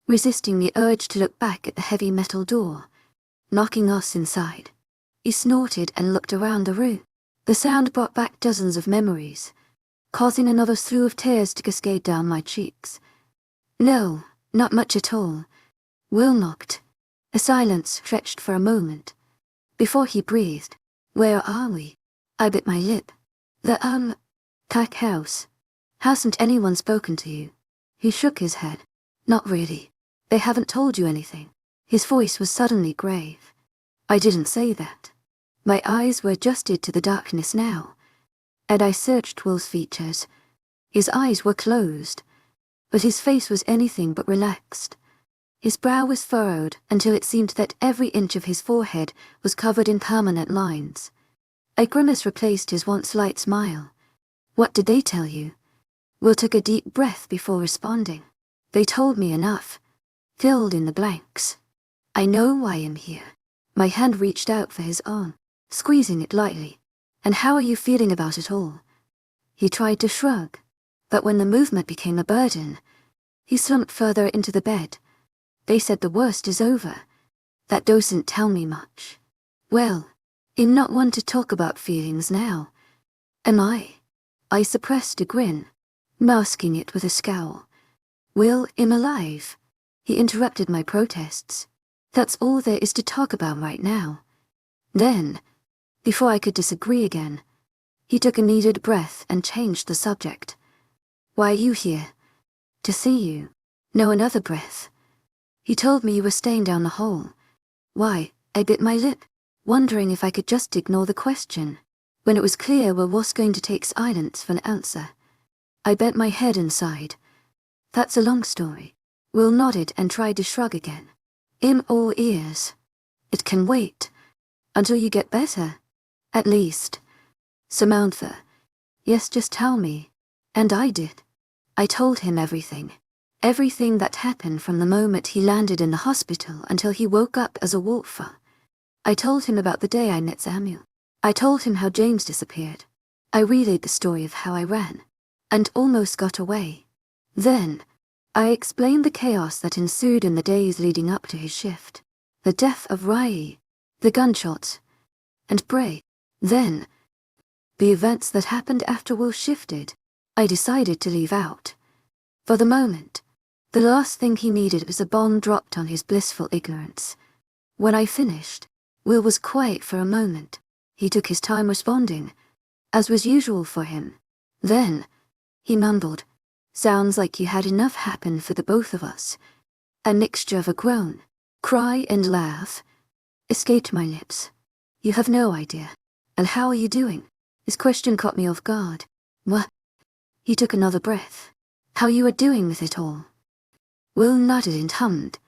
Resisting the urge to look back at the heavy metal door, knocking us inside, he snorted and looked around the room. The sound brought back dozens of memories, causing another slew of tears to cascade down my cheeks. "No, not much at all." Will knocked. A silence stretched for a moment. Before he breathed, Where are we? I bit my lip. The pack house. Hasn't anyone spoken to you? He shook his head. Not really. They haven't told you anything. His voice was suddenly grave. I didn't say that. My eyes were adjusted to the darkness now, and I searched Will's features. His eyes were closed, but his face was anything but relaxed. His brow was furrowed until it seemed that every inch of his forehead was covered in permanent lines. A grimace replaced his once light smile. What did they tell you? Will took a deep breath before responding. They told me enough. Filled in the blanks. I know why I'm here. My hand reached out for his arm, squeezing it lightly. And how are you feeling about it all? He tried to shrug, but when the movement became a burden, he slumped further into the bed. They said the worst is over. That doesn't tell me much. Well, I'm not one to talk about feelings now. Am I? I suppressed a grin, masking it with a scowl. Will, I'm alive. He interrupted my protests. That's all there is to talk about right now. Then, before I could disagree again, he took a needed breath and changed the subject. Why are you here? To see you. No, another breath. He told me you were staying down the hall. Why? I bit my lip, wondering if I could just ignore the question, when it was clear Will was going to take silence for an answer. I bent my head and sighed. That's a long story. Will nodded and tried to shrug again. I'm all ears. It can wait. Until you get better. At least. Samantha. Yes, just tell me. And I did. I told him everything. Everything that happened from the moment he landed in the hospital until he woke up as a wolf. I told him about the day I met Samuel. I told him how James disappeared. I relayed the story of how I ran, and almost got away. Then, I explained the chaos that ensued in the days leading up to his shift. The death of Rai, the gunshots, and Bray. Then, the events that happened after Will shifted, I decided to leave out. For the moment, the last thing he needed was a bomb dropped on his blissful ignorance. When I finished, Will was quiet for a moment. He took his time responding, as was usual for him. Then, he mumbled, "Sounds like you had enough happen for the both of us." A mixture of a groan, cry and laugh escaped my lips. You have no idea. And how are you doing? His question caught me off guard. What? He took another breath. How you were doing with it all? Will nodded and hummed.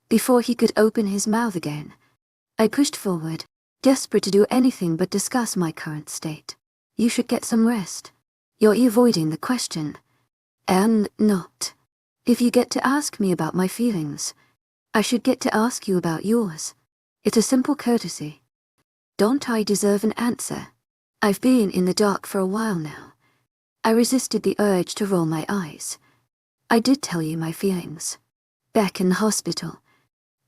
Before he could open his mouth again, I pushed forward, desperate to do anything but discuss my current state. You should get some rest. You're avoiding the question. And not. If you get to ask me about my feelings, I should get to ask you about yours. It's a simple courtesy. Don't I deserve an answer? I've been in the dark for a while now. I resisted the urge to roll my eyes. I did tell you my feelings. Back in the hospital.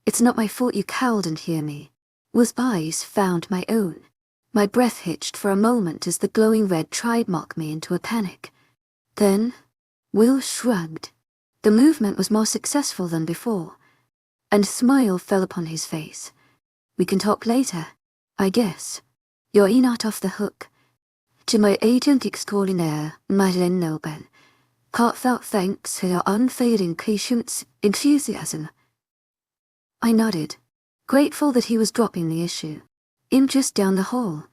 It's not my fault you cowed and hear me. Will's eyes found my own. My breath hitched for a moment as the glowing red tried mock me into a panic. Then, Will shrugged. The movement was more successful than before, and a smile fell upon his face. We can talk later, I guess. You're not off the hook. To my agent extraordinaire, Madeleine Nobel, heartfelt thanks for your unfailing patience, enthusiasm. I nodded, grateful that he was dropping the issue. I'm just down the hall.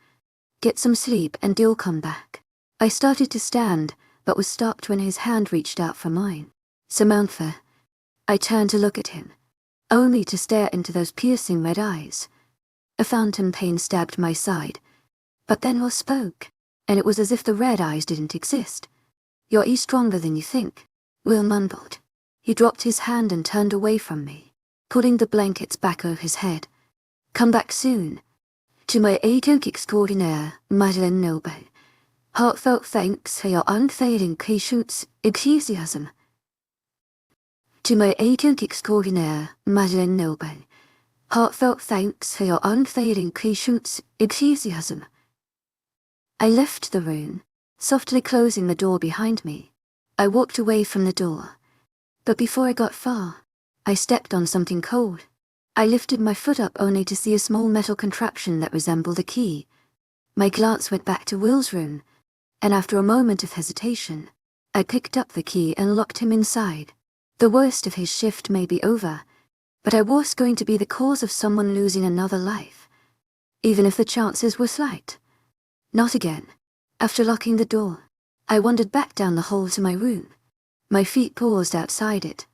Get some sleep and you'll come back. I started to stand, but was stopped when his hand reached out for mine. Samantha. I turned to look at him, only to stare into those piercing red eyes. A phantom pain stabbed my side, but then Will spoke, and it was as if the red eyes didn't exist. You're stronger than you think, Will mumbled. He dropped his hand and turned away from me, pulling the blankets back over his head. Come back soon. To my agent extraordinaire, Madeleine Nobel, heartfelt thanks for your unfailing patience, enthusiasm. To my agent extraordinaire, Madeleine Nobel, heartfelt thanks for your unfailing patience, enthusiasm. I left the room, softly closing the door behind me. I walked away from the door, but before I got far, I stepped on something cold. I lifted my foot up only to see a small metal contraption that resembled a key. My glance went back to Will's room, and after a moment of hesitation, I picked up the key and locked him inside. The worst of his shift may be over, but I was going to be the cause of someone losing another life, even if the chances were slight. Not again. After locking the door, I wandered back down the hall to my room. My feet paused outside it,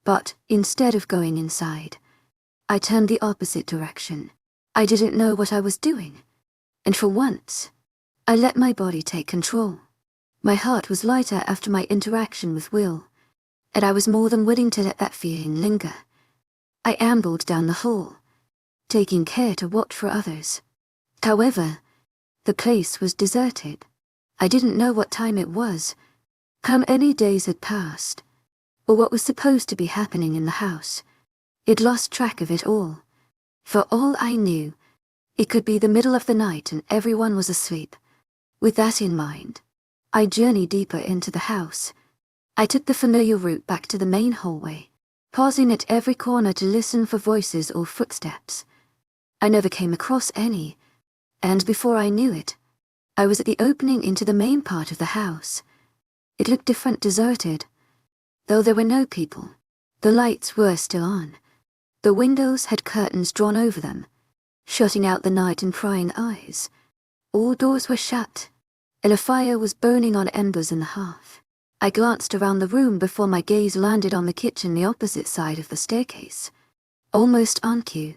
but instead of going inside, I turned the opposite direction. I didn't know what I was doing, and for once, I let my body take control. My heart was lighter after my interaction with Will, and I was more than willing to let that feeling linger. I ambled down the hall, taking care to watch for others. However, the place was deserted. I didn't know what time it was, how many days had passed, or what was supposed to be happening in the house. I'd lost track of it all. For all I knew, it could be the middle of the night and everyone was asleep. With that in mind, I journeyed deeper into the house. I took the familiar route back to the main hallway, pausing at every corner to listen for voices or footsteps. I never came across any, and before I knew it, I was at the opening into the main part of the house. It looked different, deserted. Though there were no people, the lights were still on. The windows had curtains drawn over them, shutting out the night and prying eyes. All doors were shut, and a fire was burning on embers in the hearth. I glanced around the room before my gaze landed on the kitchen the opposite side of the staircase. Almost on cue,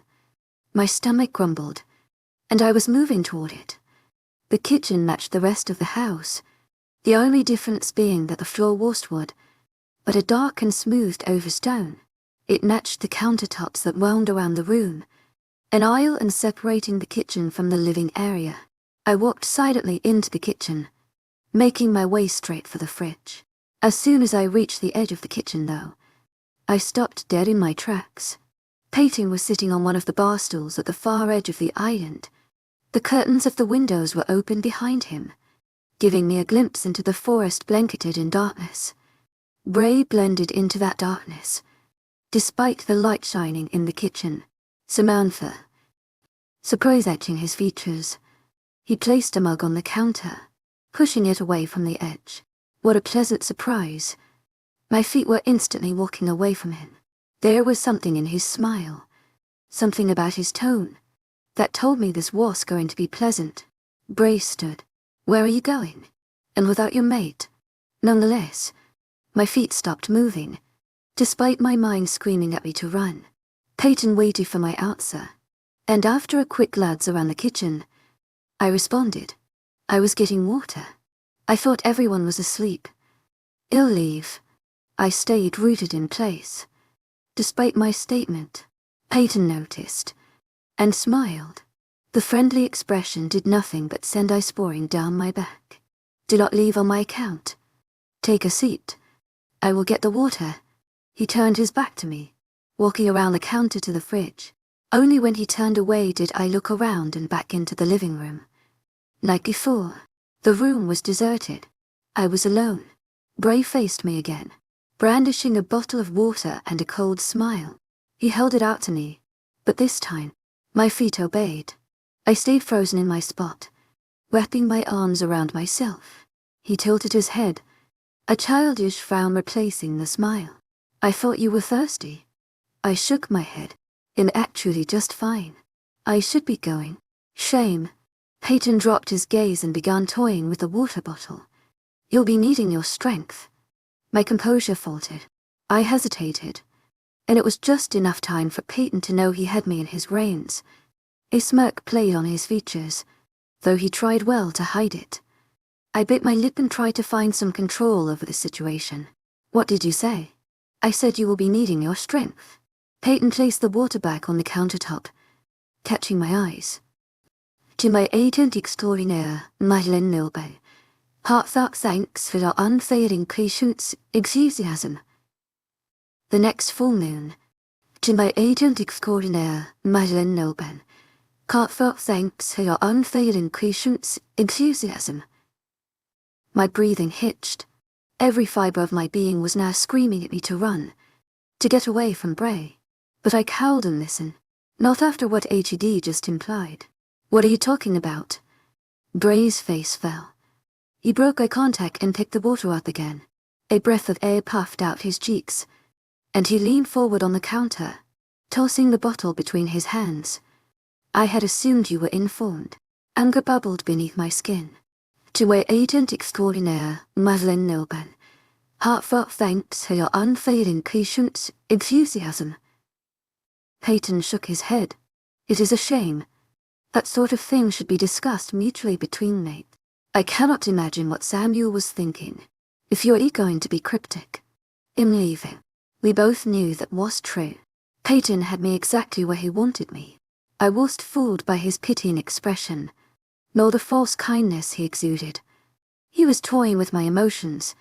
my stomach grumbled, and I was moving toward it. The kitchen matched the rest of the house, the only difference being that the floor was wood, but a dark and smoothed over stone. It matched the countertops that wound around the room, an aisle and separating the kitchen from the living area. I walked silently into the kitchen, making my way straight for the fridge. As soon as I reached the edge of the kitchen, though, I stopped dead in my tracks. Peyton was sitting on one of the bar stools at the far edge of the island. The curtains of the windows were open behind him, giving me a glimpse into the forest blanketed in darkness. Grey blended into that darkness, despite the light shining in the kitchen. Samantha. Surprise etching his features. He placed a mug on the counter, pushing it away from the edge. What a pleasant surprise. My feet were instantly walking away from him. There was something in his smile, something about his tone, that told me this was going to be pleasant. Bray stood. Where are you going? And without your mate? Nonetheless, my feet stopped moving, despite my mind screaming at me to run. Peyton waited for my answer, and after a quick glance around the kitchen, I responded. I was getting water. I thought everyone was asleep. I'll leave. I stayed rooted in place. Despite my statement, Peyton noticed, and smiled. The friendly expression did nothing but send ice pouring down my back. Do not leave on my account. Take a seat. I will get the water. He turned his back to me, walking around the counter to the fridge. Only when he turned away did I look around and back into the living room. Like before, the room was deserted. I was alone. Bray faced me again, brandishing a bottle of water and a cold smile. He held it out to me, but this time, my feet obeyed. I stayed frozen in my spot, wrapping my arms around myself. He tilted his head, a childish frown replacing the smile. I thought you were thirsty. I shook my head. I'm actually just fine. I should be going. Shame. Peyton dropped his gaze and began toying with the water bottle. You'll be needing your strength. My composure faltered. I hesitated, and it was just enough time for Peyton to know he had me in his reins. A smirk played on his features, though he tried well to hide it. I bit my lip and tried to find some control over the situation. What did you say? I said you will be needing your strength. Peyton placed the water back on the countertop, catching my eyes. To my agent extraordinaire, Madeleine Nilbe, heartfelt thanks for your unfailing patience, enthusiasm. The next full moon. To my agent extraordinaire, Madeleine Nilbe, heartfelt thanks for your unfailing patience, enthusiasm. My breathing hitched. Every fiber of my being was now screaming at me to run, to get away from Bray. But I cowed and listened, not after what HED just implied. What are you talking about? Bray's face fell. He broke eye contact and picked the bottle up again. A breath of air puffed out his cheeks, and he leaned forward on the counter, tossing the bottle between his hands. I had assumed you were informed. Anger bubbled beneath my skin. To our agent extraordinaire, Madeleine Nilban, heartfelt thanks for your unfailing patience, enthusiasm. Peyton shook his head. It is a shame. That sort of thing should be discussed mutually between mates. I cannot imagine what Samuel was thinking. If you're going to be cryptic, I'm leaving. We both knew that was true. Peyton had me exactly where he wanted me. I was fooled by his pitying expression, nor the false kindness he exuded. He was toying with my emotions,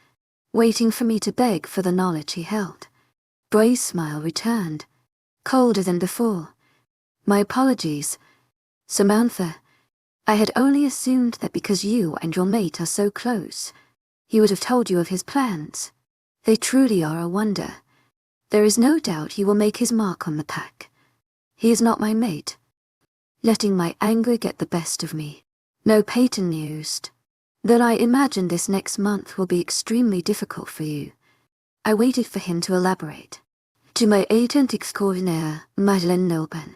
waiting for me to beg for the knowledge he held. Bray's smile returned, colder than before. My apologies, Samantha. I had only assumed that because you and your mate are so close, he would have told you of his plans. They truly are a wonder. There is no doubt he will make his mark on the pack. He is not my mate. Letting my anger get the best of me. No, Peyton mused. That I imagine this next month will be extremely difficult for you. I waited for him to elaborate. To my agent extraordinaire, Madeleine Nilban,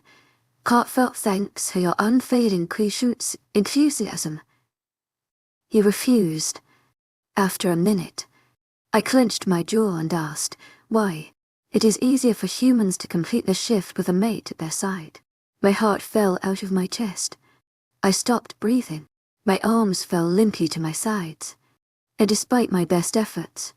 heartfelt thanks for your unfailing patience, enthusiasm. He refused. After a minute, I clenched my jaw and asked, why? It is easier for humans to complete the shift with a mate at their side. My heart fell out of my chest. I stopped breathing. My arms fell limply to my sides. And despite my best efforts,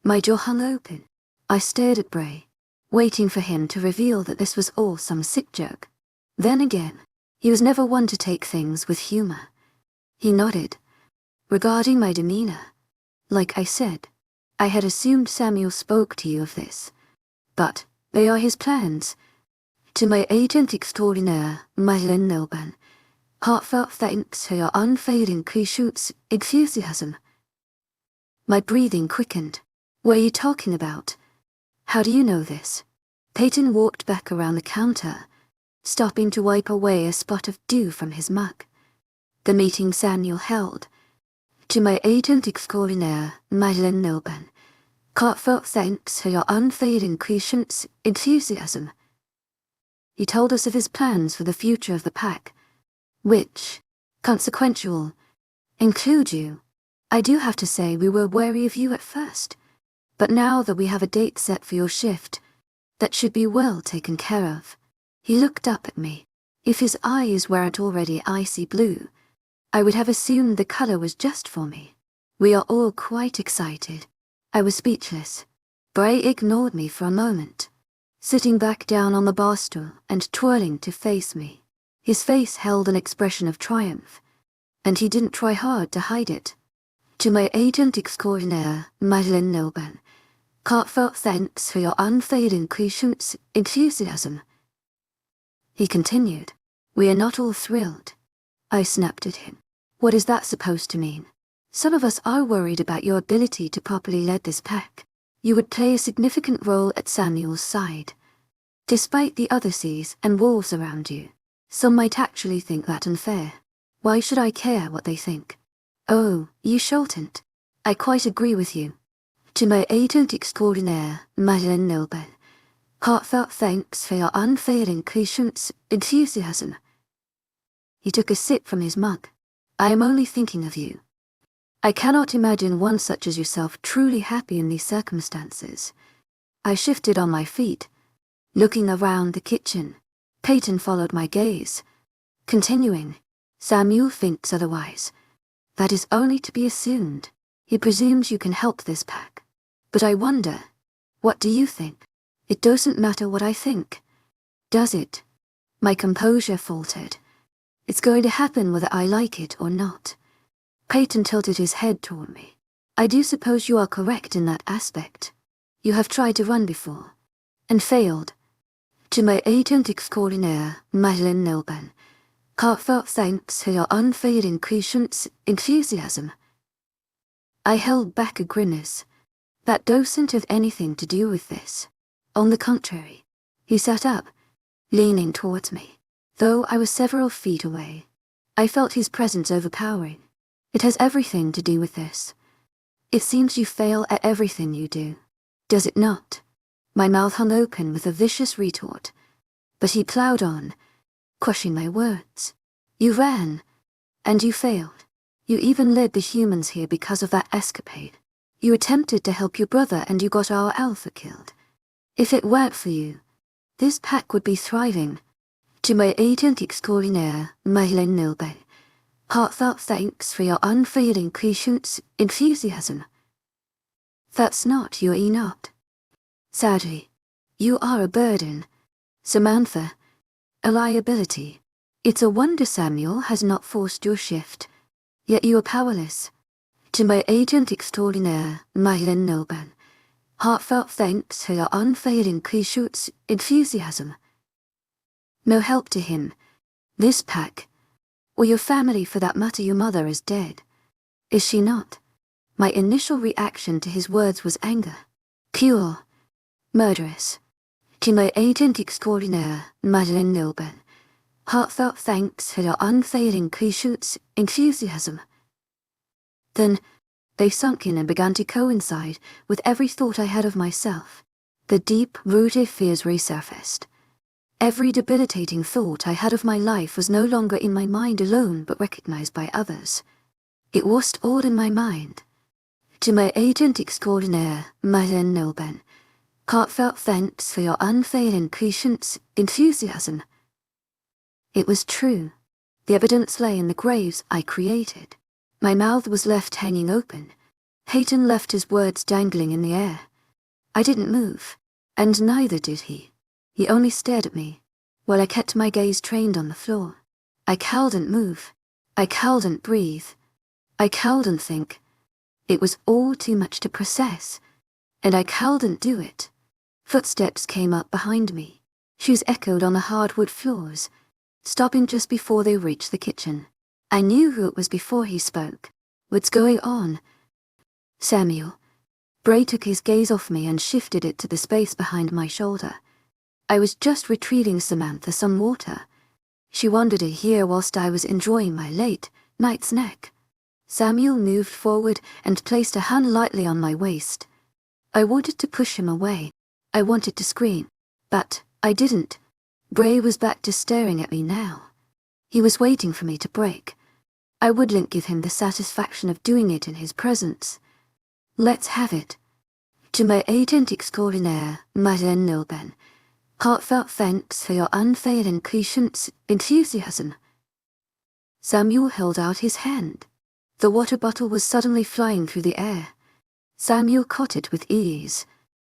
my jaw hung open. I stared at Bray, waiting for him to reveal that this was all some sick joke. Then again, he was never one to take things with humor. He nodded, regarding my demeanor. Like I said, I had assumed Samuel spoke to you of this. But they are his plans. To my agent extraordinaire, Madeleine Nilban, heartfelt thanks for your unfailing patience, enthusiasm. My breathing quickened. What are you talking about? How do you know this? Peyton walked back around the counter, stopping to wipe away a spot of dew from his mug. The meeting Samuel held. To my agent extraordinaire, Madeleine Nilban, heartfelt thanks for your unfailing patience, enthusiasm. He told us of his plans for the future of the pack, which, consequential, include you. I do have to say we were wary of you at first, but now that we have a date set for your shift, that should be well taken care of. He looked up at me. If his eyes weren't already icy blue, I would have assumed the color was just for me. We are all quite excited. I was speechless. Bray ignored me for a moment, sitting back down on the bar stool and twirling to face me. His face held an expression of triumph, and he didn't try hard to hide it. To my agent extraordinaire, Madeleine Nilban, heartfelt thanks for your unfailing patience, enthusiasm. He continued, we are not all thrilled. I snapped at him. What is that supposed to mean? Some of us are worried about your ability to properly lead this pack. You would play a significant role at Samuel's side. Despite the other seas and wolves around you, some might actually think that unfair. Why should I care what they think? Oh, you shouldn't. I quite agree with you. To my agent extraordinaire, Madeleine Nilban, heartfelt thanks for your unfailing patience, enthusiasm. He took a sip from his mug. I am only thinking of you. I cannot imagine one such as yourself truly happy in these circumstances. I shifted on my feet, looking around the kitchen. Peyton followed my gaze, continuing, Samuel thinks otherwise. That is only to be assumed. He presumes you can help this pack. But I wonder, what do you think? It doesn't matter what I think, does it? My composure faltered. It's going to happen whether I like it or not. Peyton tilted his head toward me. I do suppose you are correct in that aspect. You have tried to run before, and failed. To my agent extraordinaire, Madeleine Nilban, heartfelt thanks for your unfailing patience, enthusiasm. I held back a grimace. That doesn't have anything to do with this. On the contrary, he sat up, leaning towards me, though I was several feet away. I felt his presence overpowering. It has everything to do with this. It seems you fail at everything you do. Does it not? My mouth hung open with a vicious retort. But he plowed on, crushing my words. You ran, and you failed. You even led the humans here because of that escapade. You attempted to help your brother and you got our alpha killed. If it weren't for you, this pack would be thriving. To my agent extraordinaire, webnovel, heartfelt thanks for your unfailing patience, enthusiasm. That's not your not. Sadly, you are a burden. Samantha, a liability. It's a wonder Samuel has not forced your shift. Yet you are powerless. To my agent extraordinaire, webnovel, heartfelt thanks for your unfailing patience, enthusiasm. No help to him, this pack, or your family for that matter. Your mother is dead. Is she not? My initial reaction to his words was anger. Pure. Murderous. To my agent extraordinaire, webnovel, heartfelt thanks for your unfailing patience, enthusiasm. Then, they sunk in and began to coincide with every thought I had of myself. The deep-rooted fears resurfaced. Every debilitating thought I had of my life was no longer in my mind alone but recognized by others. It was all in my mind. To my agent extraordinaire, webnovel, heartfelt thanks for your unfailing patience, enthusiasm. It was true. The evidence lay in the graves I created. My mouth was left hanging open. Hayton left his words dangling in the air. I didn't move, and neither did he. He only stared at me, while I kept my gaze trained on the floor. I couldn't move. I couldn't breathe. I couldn't think. It was all too much to process, and I couldn't do it. Footsteps came up behind me. Shoes echoed on the hardwood floors, stopping just before they reached the kitchen. I knew who it was before he spoke. What's going on? Samuel. Bray took his gaze off me and shifted it to the space behind my shoulder. I was just retrieving Samantha some water. She wandered it here whilst I was enjoying my late night snack. Samuel moved forward and placed a hand lightly on my waist. I wanted to push him away. I wanted to scream, but I didn't. Bray was back to staring at me now. He was waiting for me to break. I wouldn't give him the satisfaction of doing it in his presence. Let's have it. To my agent extraordinaire, webnovel, heartfelt thanks for your unfailing patience, enthusiasm. Samuel held out his hand. The water bottle was suddenly flying through the air. Samuel caught it with ease,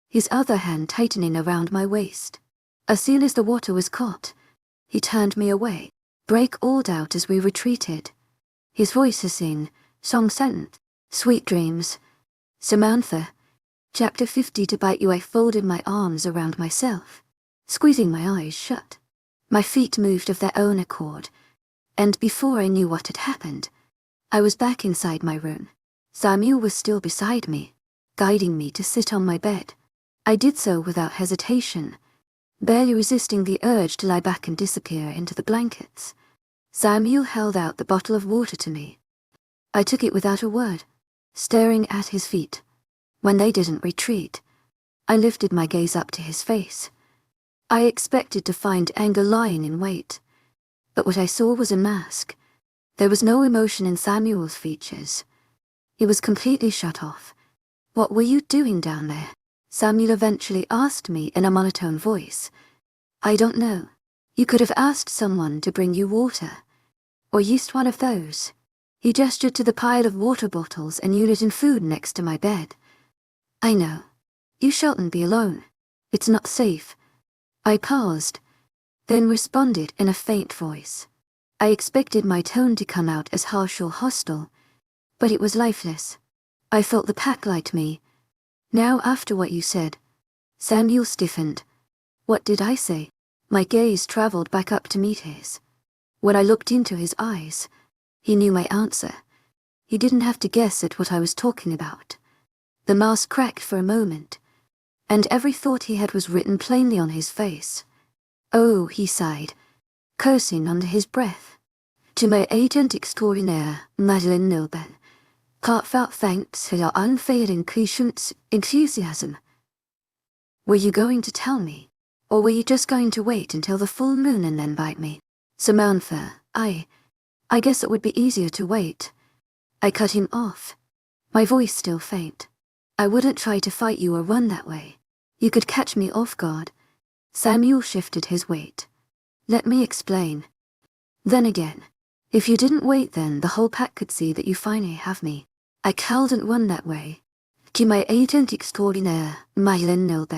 his other hand tightening around my waist. As soon as the water was caught, he turned me away. Bray called out as we retreated. His voice hissing, song sentence, sweet dreams. Samantha. Chapter 50. To bite you, I folded my arms around myself, squeezing my eyes shut. My feet moved of their own accord, and before I knew what had happened, I was back inside my room. Samuel was still beside me, guiding me to sit on my bed. I did so without hesitation, barely resisting the urge to lie back and disappear into the blankets. Samuel held out the bottle of water to me. I took it without a word, staring at his feet. When they didn't retreat, I lifted my gaze up to his face. I expected to find anger lying in wait, but what I saw was a mask. There was no emotion in Samuel's features. He was completely shut off. What were you doing down there? Samuel eventually asked me in a monotone voice. I don't know. You could have asked someone to bring you water, or used one of those. He gestured to the pile of water bottles and unit and food next to my bed. I know. You shouldn't be alone. It's not safe. I paused, then responded in a faint voice. I expected my tone to come out as harsh or hostile, but it was lifeless. I felt the pack light me. Now after what you said. Samuel stiffened. What did I say? My gaze traveled back up to meet his. When I looked into his eyes, he knew my answer. He didn't have to guess at what I was talking about. The mask cracked for a moment, and every thought he had was written plainly on his face. Oh, he sighed, cursing under his breath. To my agent extraordinaire, Love, heartfelt thanks for your unfailing patience, enthusiasm. Were you going to tell me? Or were you just going to wait until the full moon and then bite me? Samantha, I guess it would be easier to wait. I cut him off. My voice still faint. I wouldn't try to fight you or run that way. You could catch me off guard. Samuel shifted his weight. Let me explain. Then again, if you didn't wait then the whole pack could see that you finally have me. I couldn't run that way. To my agent extraordinaire, Love,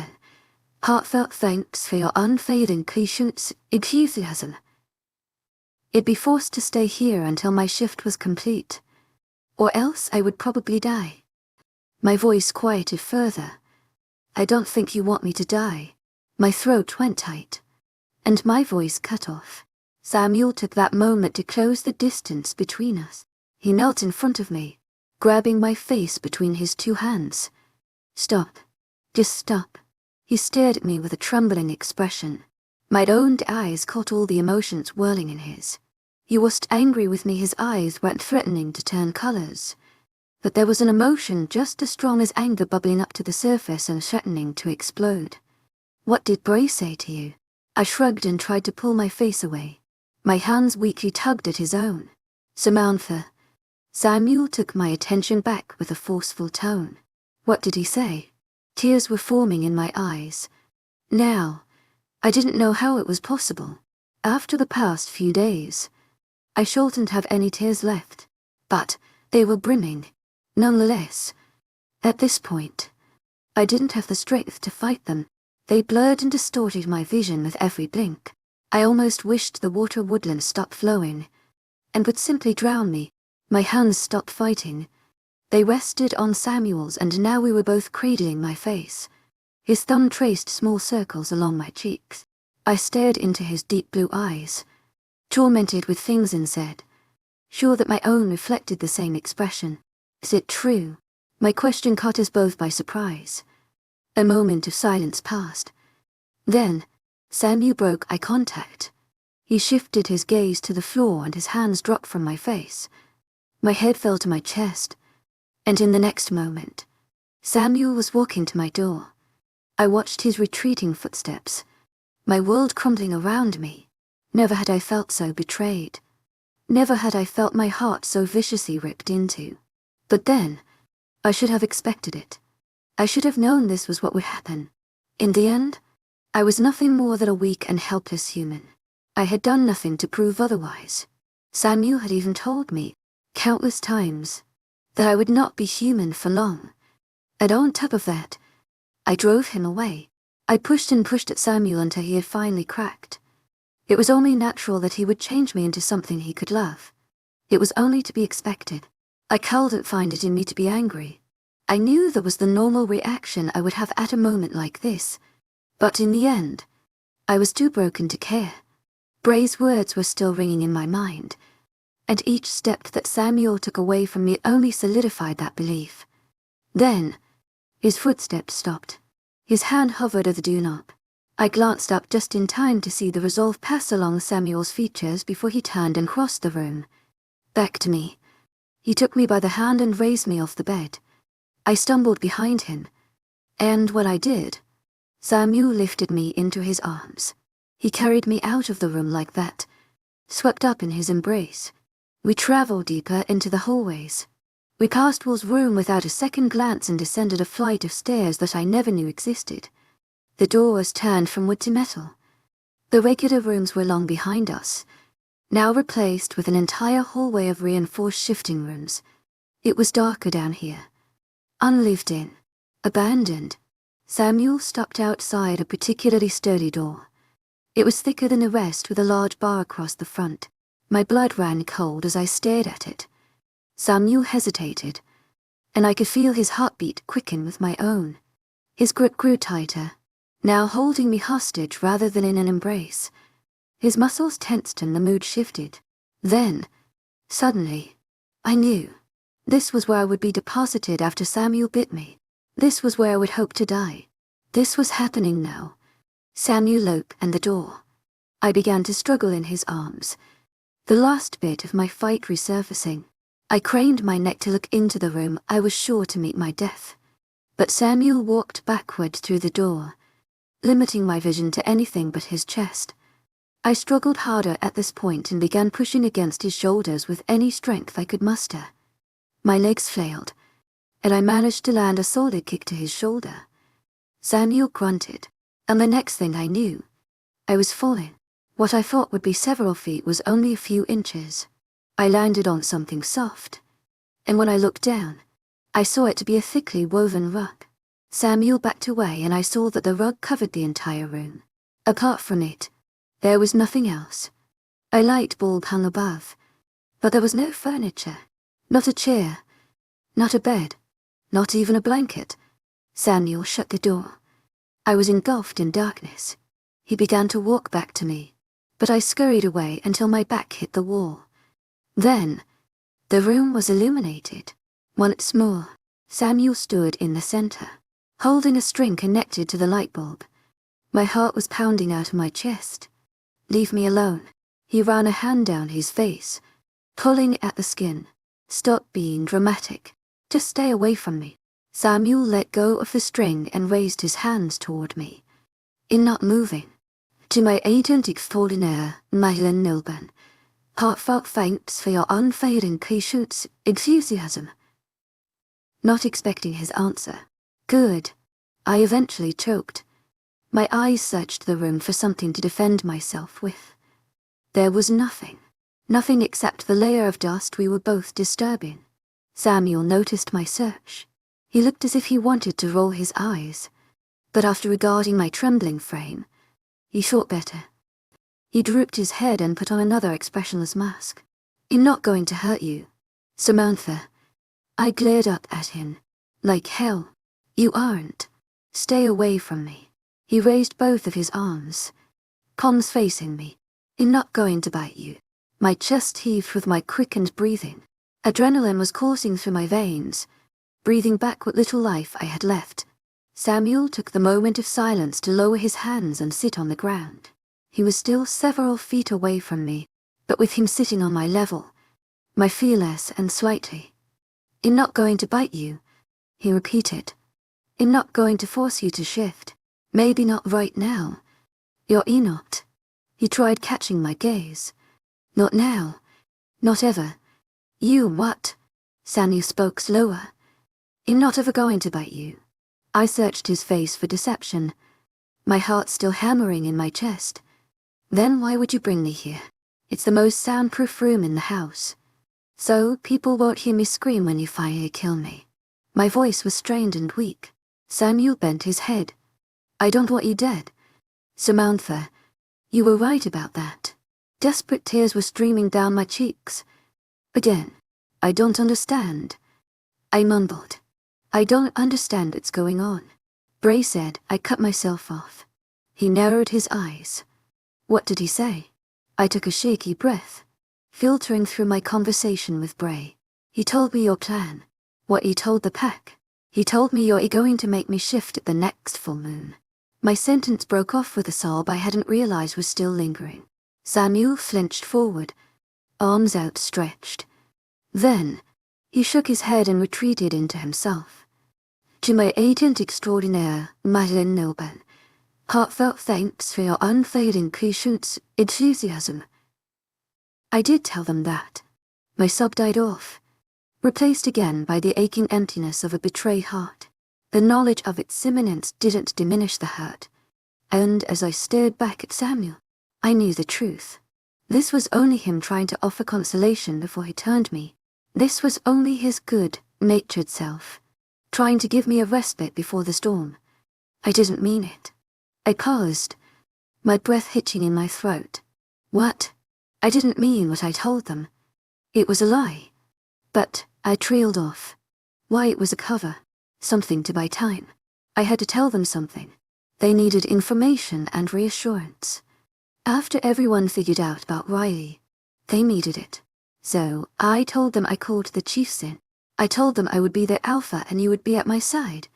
heartfelt thanks for your unfailing patience, enthusiasm. I'd be forced to stay here until my shift was complete, or else I would probably die. My voice quieted further. I don't think you want me to die. My throat went tight, and my voice cut off. Samuel took that moment to close the distance between us. He knelt in front of me, grabbing my face between his two hands. Stop. Just stop. He stared at me with a trembling expression. My own eyes caught all the emotions whirling in his. He wasn't angry with me, his eyes weren't threatening to turn colors. But there was an emotion just as strong as anger bubbling up to the surface and threatening to explode. What did Bray say to you? I shrugged and tried to pull my face away. My hands weakly tugged at his own. Samantha. Samuel took my attention back with a forceful tone. What did he say? Tears were forming in my eyes. Now, I didn't know how it was possible. After the past few days, I shouldn't have any tears left. But they were brimming. Nonetheless, at this point, I didn't have the strength to fight them. They blurred and distorted my vision with every blink. I almost wished the water woodland stopped flowing and would simply drown me. My hands stopped fighting. They rested on Samuel's, and now we were both cradling my face. His thumb traced small circles along my cheeks. I stared into his deep blue eyes, tormented with things, and said, sure that my own reflected the same expression. Is it true? My question caught us both by surprise. A moment of silence passed. Then, Samuel broke eye contact. He shifted his gaze to the floor and his hands dropped from my face. My head fell to my chest, and in the next moment, Samuel was walking to my door. I watched his retreating footsteps, my world crumbling around me. Never had I felt so betrayed. Never had I felt my heart so viciously ripped into. But then, I should have expected it. I should have known this was what would happen. In the end, I was nothing more than a weak and helpless human. I had done nothing to prove otherwise. Samuel had even told me, countless times, that I would not be human for long. And on top of that, I drove him away. I pushed and pushed at Samuel until he had finally cracked. It was only natural that he would change me into something he could love. It was only to be expected. I couldn't find it in me to be angry. I knew that was the normal reaction I would have at a moment like this. But in the end, I was too broken to care. Bray's words were still ringing in my mind, and each step that Samuel took away from me only solidified that belief. Then, his footsteps stopped. His hand hovered over the doorknob. I glanced up just in time to see the resolve pass along Samuel's features before he turned and crossed the room. Back to me. He took me by the hand and raised me off the bed. I stumbled behind him, and when I did, Samuel lifted me into his arms. He carried me out of the room like that, swept up in his embrace. We traveled deeper into the hallways. We passed Will's room without a second glance and descended a flight of stairs that I never knew existed. The doors turned from wood to metal. The regular rooms were long behind us, now replaced with an entire hallway of reinforced shifting rooms. It was darker down here, unlived in, abandoned. Samuel stopped outside a particularly sturdy door. It was thicker than the rest with a large bar across the front. My blood ran cold as I stared at it. Samuel hesitated, and I could feel his heartbeat quicken with my own. His grip grew tighter, now holding me hostage rather than in an embrace. His muscles tensed and the mood shifted. Then, suddenly, I knew. This was where I would be deposited after Samuel bit me. This was where I would hope to die. This was happening now. Samuel Lope and the door. I began to struggle in his arms. The last bit of my fight resurfacing. I craned my neck to look into the room I was sure to meet my death. But Samuel walked backward through the door, limiting my vision to anything but his chest. I struggled harder at this point and began pushing against his shoulders with any strength I could muster. My legs flailed, and I managed to land a solid kick to his shoulder. Samuel grunted, and the next thing I knew, I was falling. What I thought would be several feet was only a few inches. I landed on something soft, and when I looked down, I saw it to be a thickly woven rug. Samuel backed away and I saw that the rug covered the entire room. Apart from it, there was nothing else. A light bulb hung above, but there was no furniture. Not a chair, not a bed, not even a blanket. Samuel shut the door. I was engulfed in darkness. He began to walk back to me, but I scurried away until my back hit the wall. Then, the room was illuminated. Once more, Samuel stood in the center, holding a string connected to the light bulb. My heart was pounding out of my chest. "Leave me alone." He ran a hand down his face, pulling at the skin. "Stop being dramatic. Just stay away from me." Samuel let go of the string and raised his hands toward me. In not moving, to my agent extraordinaire, webnovel, heartfelt thanks for your unfailing patience, enthusiasm. Not expecting his answer. Good. I eventually choked. My eyes searched the room for something to defend myself with. There was nothing. Nothing except the layer of dust we were both disturbing. Samuel noticed my search. He looked as if he wanted to roll his eyes, but after regarding my trembling frame, he thought better. He drooped his head and put on another expressionless mask. "I'm not going to hurt you, Samantha." I glared up at him. "Like hell. You aren't. Stay away from me." He raised both of his arms, palms facing me. "I'm not going to bite you." My chest heaved with my quickened breathing. Adrenaline was coursing through my veins, breathing back what little life I had left. Samuel took the moment of silence to lower his hands and sit on the ground. He was still several feet away from me, but with him sitting on my level, my fearless and slightly. "I'm not going to bite you," he repeated. "I'm not going to force you to shift. Maybe not right now. You're not." He tried catching my gaze. "Not now. Not ever." "You what?" Samuel spoke slower. "I'm not ever going to bite you." I searched his face for deception, my heart still hammering in my chest. "Then why would you bring me here? It's the most soundproof room in the house. So people won't hear me scream when you finally kill me." My voice was strained and weak. Samuel bent his head. "I don't want you dead. Samantha, you were right about that." Desperate tears were streaming down my cheeks. "Again, I don't understand." I mumbled. "I don't understand what's going on." Bray said I cut myself off. He narrowed his eyes. "What did he say?" I took a shaky breath, filtering through my conversation with Bray. "He told me your plan. What you told the pack. He told me you're going to make me shift at the next full moon." My sentence broke off with a sob I hadn't realized was still lingering. Samuel flinched forward, arms outstretched. Then, he shook his head and retreated into himself. "To my agent extraordinaire, webnovel, heartfelt thanks for your unfailing patience, enthusiasm." I did tell them that. My sob died off, replaced again by the aching emptiness of a betrayed heart. The knowledge of its imminence didn't diminish the hurt, and as I stared back at Samuel, I knew the truth. This was only him trying to offer consolation before he turned me. This was only his good-natured self, trying to give me a respite before the storm. I didn't mean it. I paused, my breath hitching in my throat. What? I didn't mean what I told them. It was a lie. But I trailed off. Why, it was a cover. Something to buy time. I had to tell them something. They needed information and reassurance. After everyone figured out about Riley, they needed it. So I told them I called the chiefs in. I told them I would be their alpha and you would be at my side.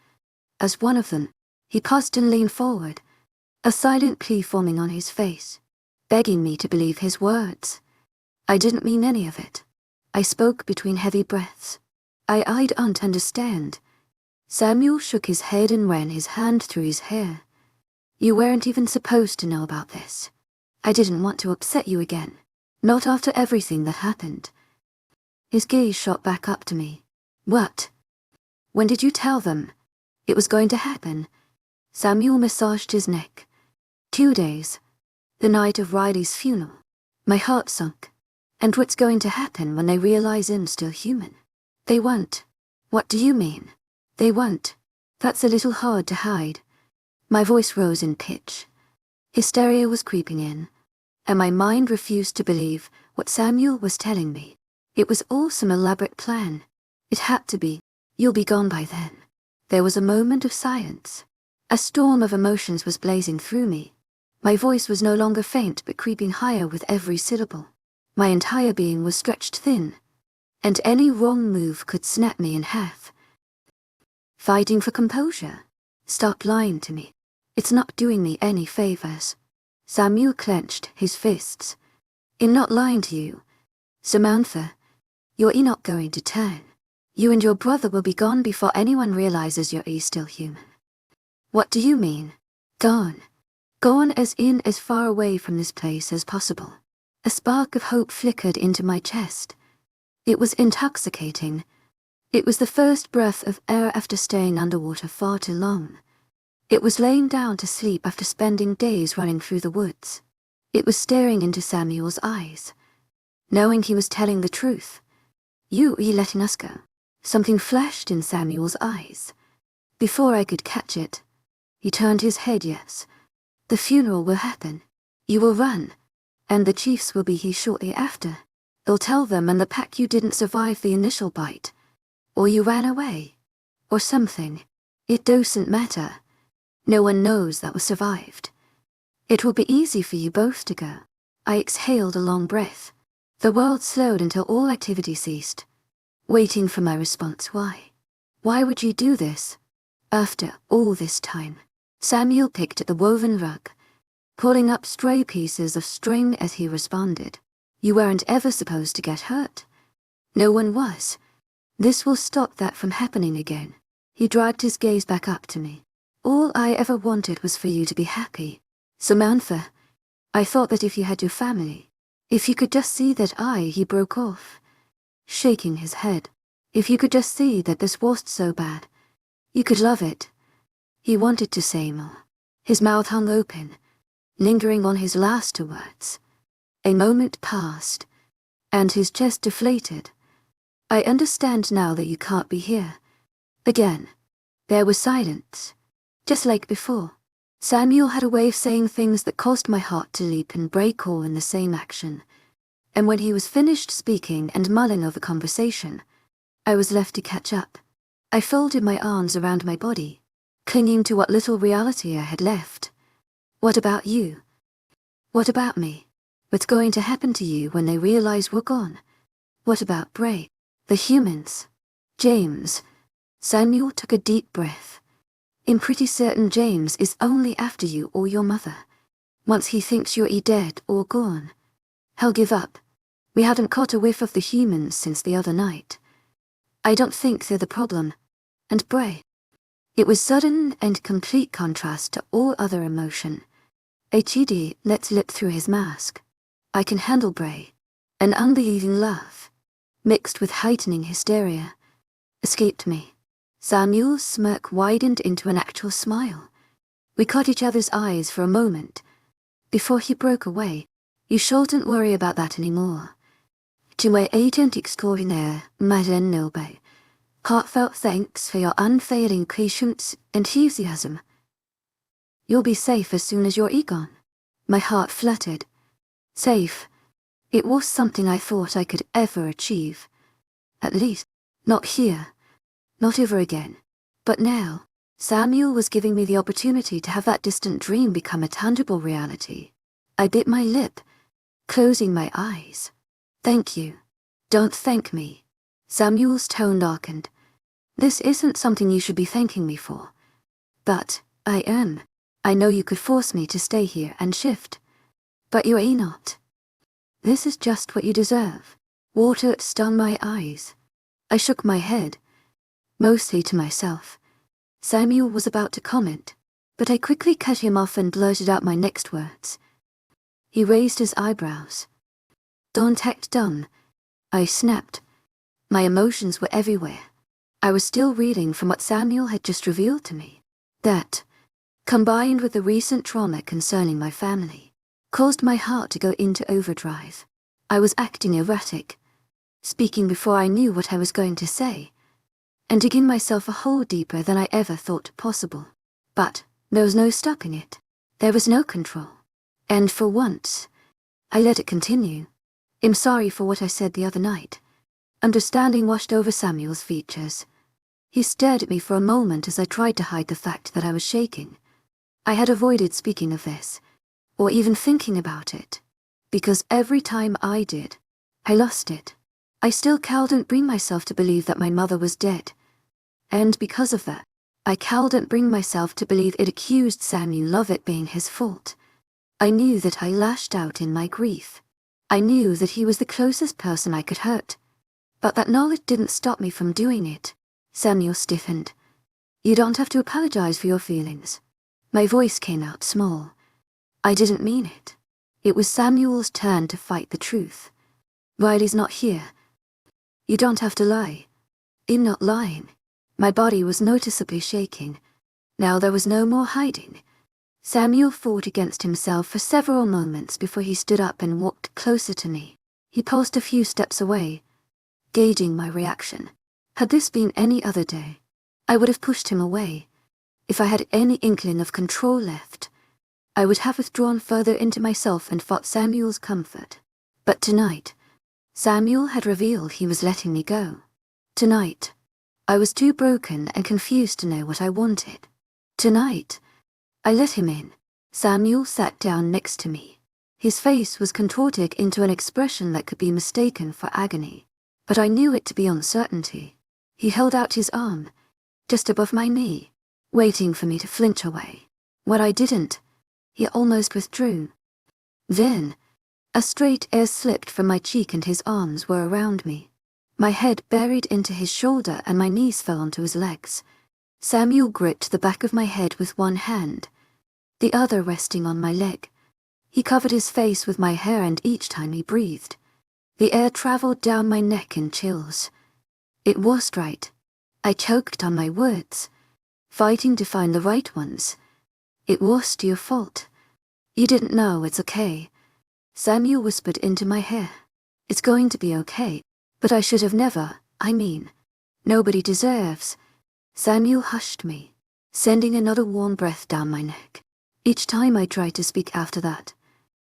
As one of them, he paused and leaned forward, a silent plea forming on his face, begging me to believe his words. I didn't mean any of it. I spoke between heavy breaths. I don't understand. Samuel shook his head and ran his hand through his hair. You weren't even supposed to know about this. I didn't want to upset you again. Not after everything that happened. His gaze shot back up to me. What? When did you tell them it was going to happen? Samuel massaged his neck. 2 days. The night of Riley's funeral. My heart sunk. And what's going to happen when they realize I'm still human? They won't. What do you mean? They won't. That's a little hard to hide. My voice rose in pitch. Hysteria was creeping in, and my mind refused to believe what Samuel was telling me. It was all some elaborate plan. It had to be. You'll be gone by then. There was a moment of silence. A storm of emotions was blazing through me. My voice was no longer faint but creeping higher with every syllable. My entire being was stretched thin, and any wrong move could snap me in half. Fighting for composure. Stop lying to me. It's not doing me any favors. Samuel clenched his fists. In not lying to you, Samantha, you're not going to turn. You and your brother will be gone before anyone realizes you're still human. What do you mean? Gone. Gone as in as far away from this place as possible. A spark of hope flickered into my chest. It was intoxicating. It was the first breath of air after staying underwater far too long. It was laying down to sleep after spending days running through the woods. It was staring into Samuel's eyes, knowing he was telling the truth. You letting us go. Something flashed in Samuel's eyes. Before I could catch it, he turned his head. Yes. The funeral will happen. You will run, and the chiefs will be here shortly after. They'll tell them and the pack you didn't survive the initial bite. Or you ran away. Or something. It doesn't matter. No one knows that was survived. It will be easy for you both to go. I exhaled a long breath. The world slowed until all activity ceased. Waiting for my response. Why? Why would you do this? After all this time. Samuel picked at the woven rug, pulling up stray pieces of string as he responded. You weren't ever supposed to get hurt. No one was. This will stop that from happening again. He dragged his gaze back up to me. All I ever wanted was for you to be happy. Samantha, I thought that if you had your family, if you could just see that he broke off, shaking his head. If you could just see that this wasn't so bad, you could love it. He wanted to say more. His mouth hung open, lingering on his last 2 words. A moment passed, and his chest deflated. I understand now that you can't be here. Again, there was silence, just like before. Samuel had a way of saying things that caused my heart to leap and break all in the same action. And when he was finished speaking and mulling over conversation, I was left to catch up. I folded my arms around my body, clinging to what little reality I had left. What about you? What about me? What's going to happen to you when they realize we're gone? What about Bray? The humans? James? Samuel took a deep breath. I'm pretty certain James is only after you or your mother. Once he thinks you're dead or gone, he'll give up. We hadn't caught a whiff of the humans since the other night. I don't think they're the problem. And Bray. It was sudden and complete contrast to all other emotion. HED let slip through his mask. I can handle Bray. An unbelieving laugh, mixed with heightening hysteria, escaped me. Samuel's smirk widened into an actual smile. We caught each other's eyes for a moment, before he broke away. You shouldn't worry about that anymore. Tu es agent extraordinaire, Madeleine Nobe. Heartfelt thanks for your unfailing patience and enthusiasm. You'll be safe as soon as you're gone. My heart fluttered. Safe. It was something I thought I could ever achieve. At least, not here. Not ever again. But now, Samuel was giving me the opportunity to have that distant dream become a tangible reality. I bit my lip, closing my eyes. Thank you. Don't thank me. Samuel's tone darkened. This isn't something you should be thanking me for. But I am. I know you could force me to stay here and shift. But you're not. This is just what you deserve. Water stung my eyes. I shook my head, mostly to myself. Samuel was about to comment, but I quickly cut him off and blurted out my next words. He raised his eyebrows. Don't act dumb, I snapped. My emotions were everywhere. I was still reeling from what Samuel had just revealed to me. That, combined with the recent trauma concerning my family, caused my heart to go into overdrive. I was acting erratic, speaking before I knew what I was going to say, and digging myself a hole deeper than I ever thought possible. But there was no stopping it. There was no control. And for once, I let it continue. I'm sorry for what I said the other night. Understanding washed over Samuel's features. He stared at me for a moment as I tried to hide the fact that I was shaking. I had avoided speaking of this, or even thinking about it, because every time I did, I lost it. I still couldn't bring myself to believe that my mother was dead. And because of that, I couldn't bring myself to believe it accused Samuel of it being his fault. I knew that I lashed out in my grief. I knew that he was the closest person I could hurt. But that knowledge didn't stop me from doing it. Samuel stiffened. You don't have to apologize for your feelings. My voice came out small. I didn't mean it. It was Samuel's turn to fight the truth. Riley's not here. You don't have to lie. I'm not lying. My body was noticeably shaking. Now there was no more hiding. Samuel fought against himself for several moments before he stood up and walked closer to me. He paused a few steps away, gauging my reaction. Had this been any other day, I would have pushed him away. If I had any inkling of control left, I would have withdrawn further into myself and fought Samuel's comfort. But tonight, Samuel had revealed he was letting me go. Tonight, I was too broken and confused to know what I wanted. Tonight, I let him in. Samuel sat down next to me. His face was contorted into an expression that could be mistaken for agony, but I knew it to be uncertainty. He held out his arm, just above my knee, waiting for me to flinch away. When I didn't, he almost withdrew. Then, a straight air slipped from my cheek and his arms were around me. My head buried into his shoulder and my knees fell onto his legs. Samuel gripped the back of my head with one hand, the other resting on my leg. He covered his face with my hair and each time he breathed, the air traveled down my neck in chills. It was right. I choked on my words, fighting to find the right ones. It was your fault. You didn't know. It's okay. Samuel whispered into my hair. It's going to be okay, but I should have never, nobody deserves. Samuel hushed me, sending another warm breath down my neck. Each time I tried to speak after that,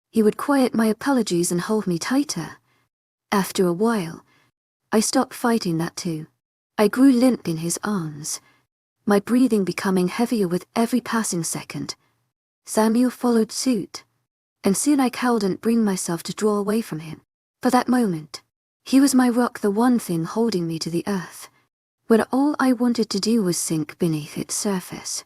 he would quiet my apologies and hold me tighter. After a while, I stopped fighting that too. I grew limp in his arms, my breathing becoming heavier with every passing second. Samuel followed suit, and soon I couldn't bring myself to draw away from him. For that moment, he was my rock, the one thing holding me to the earth, when all I wanted to do was sink beneath its surface.